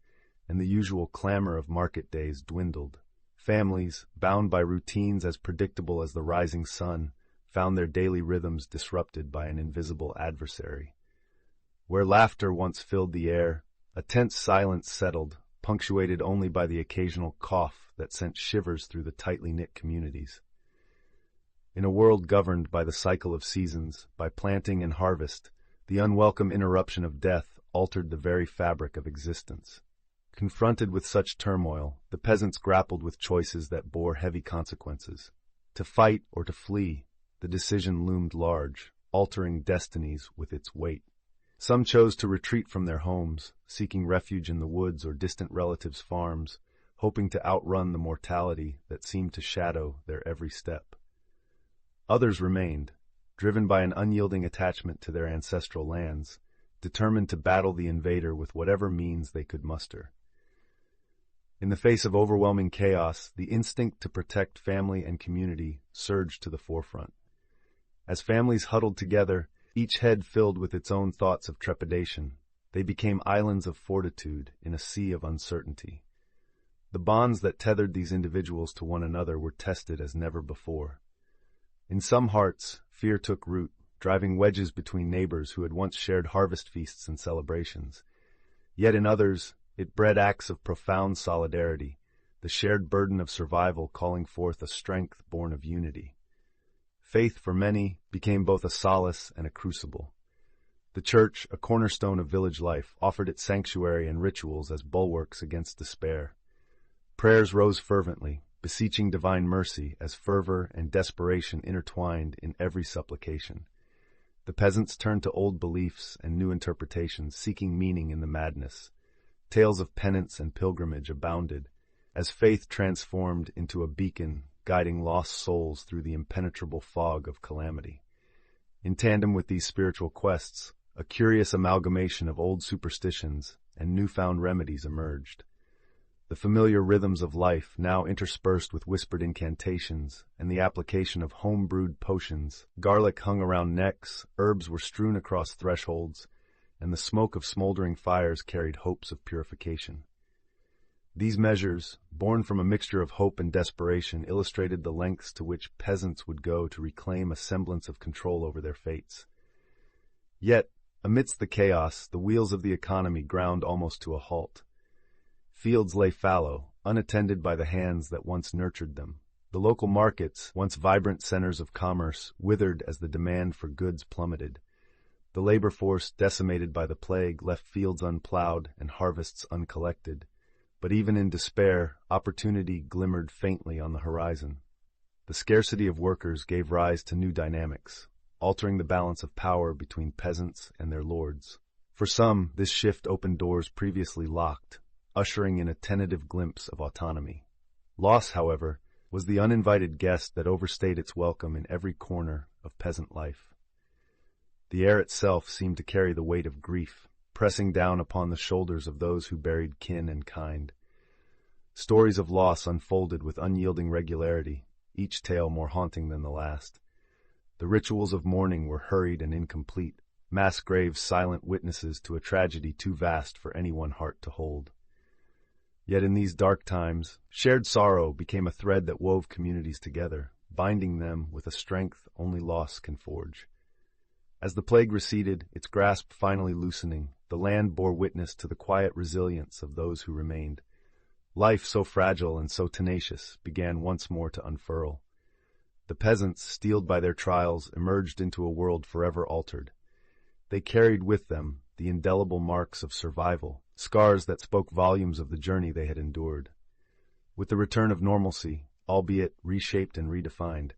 and the usual clamor of market days dwindled. Families, bound by routines as predictable as the rising sun, found their daily rhythms disrupted by an invisible adversary. Where laughter once filled the air, a tense silence settled, punctuated only by the occasional cough that sent shivers through the tightly knit communities. In a world governed by the cycle of seasons, by planting and harvest, the unwelcome interruption of death altered the very fabric of existence. Confronted with such turmoil, the peasants grappled with choices that bore heavy consequences. To fight or to flee, the decision loomed large, altering destinies with its weight. Some chose to retreat from their homes, seeking refuge in the woods or distant relatives' farms, hoping to outrun the mortality that seemed to shadow their every step. Others remained, driven by an unyielding attachment to their ancestral lands, determined to battle the invader with whatever means they could muster. In the face of overwhelming chaos, the instinct to protect family and community surged to the forefront. As families huddled together, each head filled with its own thoughts of trepidation, they became islands of fortitude in a sea of uncertainty. The bonds that tethered these individuals to one another were tested as never before. In some hearts, fear took root, driving wedges between neighbors who had once shared harvest feasts and celebrations. Yet in others, it bred acts of profound solidarity, the shared burden of survival calling forth a strength born of unity. Faith for many became both a solace and a crucible. The church, a cornerstone of village life, offered its sanctuary and rituals as bulwarks against despair. Prayers rose fervently, beseeching divine mercy as fervor and desperation intertwined in every supplication. The peasants turned to old beliefs and new interpretations, seeking meaning in the madness. Tales of penance and pilgrimage abounded, as faith transformed into a beacon guiding lost souls through the impenetrable fog of calamity. In tandem with these spiritual quests, a curious amalgamation of old superstitions and newfound remedies emerged. The familiar rhythms of life now interspersed with whispered incantations and the application of home-brewed potions. Garlic hung around necks, herbs were strewn across thresholds, and the smoke of smoldering fires carried hopes of purification. These measures, born from a mixture of hope and desperation, illustrated the lengths to which peasants would go to reclaim a semblance of control over their fates. Yet, amidst the chaos, the wheels of the economy ground almost to a halt. Fields lay fallow, unattended by the hands that once nurtured them. The local markets, once vibrant centers of commerce, withered as the demand for goods plummeted. The labor force, decimated by the plague, left fields unplowed and harvests uncollected. But even in despair, opportunity glimmered faintly on the horizon. The scarcity of workers gave rise to new dynamics, altering the balance of power between peasants and their lords. For some, this shift opened doors previously locked, ushering in a tentative glimpse of autonomy. Loss, however, was the uninvited guest that overstayed its welcome in every corner of peasant life. The air itself seemed to carry the weight of grief, pressing down upon the shoulders of those who buried kin and kind. Stories of loss unfolded with unyielding regularity, each tale more haunting than the last. The rituals of mourning were hurried and incomplete, mass graves silent witnesses to a tragedy too vast for any one heart to hold. Yet in these dark times, shared sorrow became a thread that wove communities together, binding them with a strength only loss can forge. As the plague receded, its grasp finally loosening, the land bore witness to the quiet resilience of those who remained. Life, so fragile and so tenacious, began once more to unfurl. The peasants, steeled by their trials, emerged into a world forever altered. They carried with them the indelible marks of survival, scars that spoke volumes of the journey they had endured. With the return of normalcy, albeit reshaped and redefined,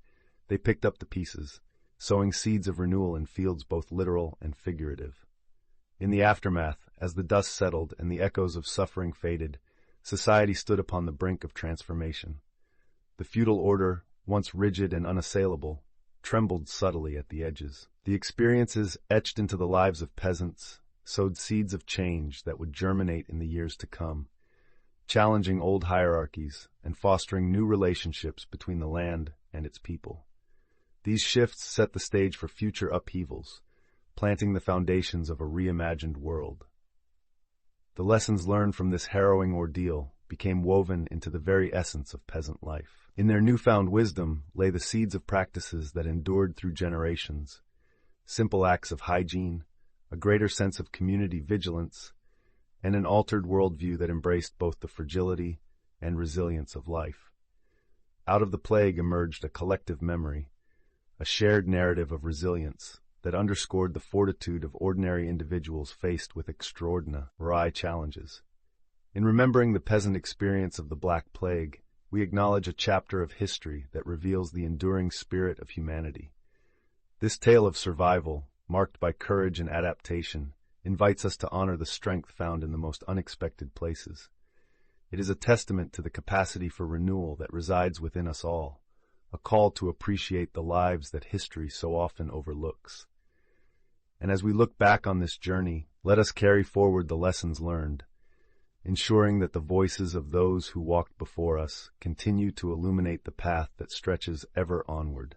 they picked up the pieces, sowing seeds of renewal in fields both literal and figurative. In the aftermath, as the dust settled and the echoes of suffering faded, society stood upon the brink of transformation. The feudal order, once rigid and unassailable, trembled subtly at the edges. The experiences etched into the lives of peasants sowed seeds of change that would germinate in the years to come, challenging old hierarchies and fostering new relationships between the land and its people. These shifts set the stage for future upheavals, planting the foundations of a reimagined world. The lessons learned from this harrowing ordeal became woven into the very essence of peasant life. In their newfound wisdom lay the seeds of practices that endured through generations, simple acts of hygiene, a greater sense of community vigilance, and an altered worldview that embraced both the fragility and resilience of life. Out of the plague emerged a collective memory, a shared narrative of resilience that underscored the fortitude of ordinary individuals faced with extraordinary challenges. In remembering the peasant experience of the Black Plague, we acknowledge a chapter of history that reveals the enduring spirit of humanity. This tale of survival, marked by courage and adaptation, invites us to honor the strength found in the most unexpected places. It is a testament to the capacity for renewal that resides within us all, a call to appreciate the lives that history so often overlooks. And as we look back on this journey, let us carry forward the lessons learned, ensuring that the voices of those who walked before us continue to illuminate the path that stretches ever onward.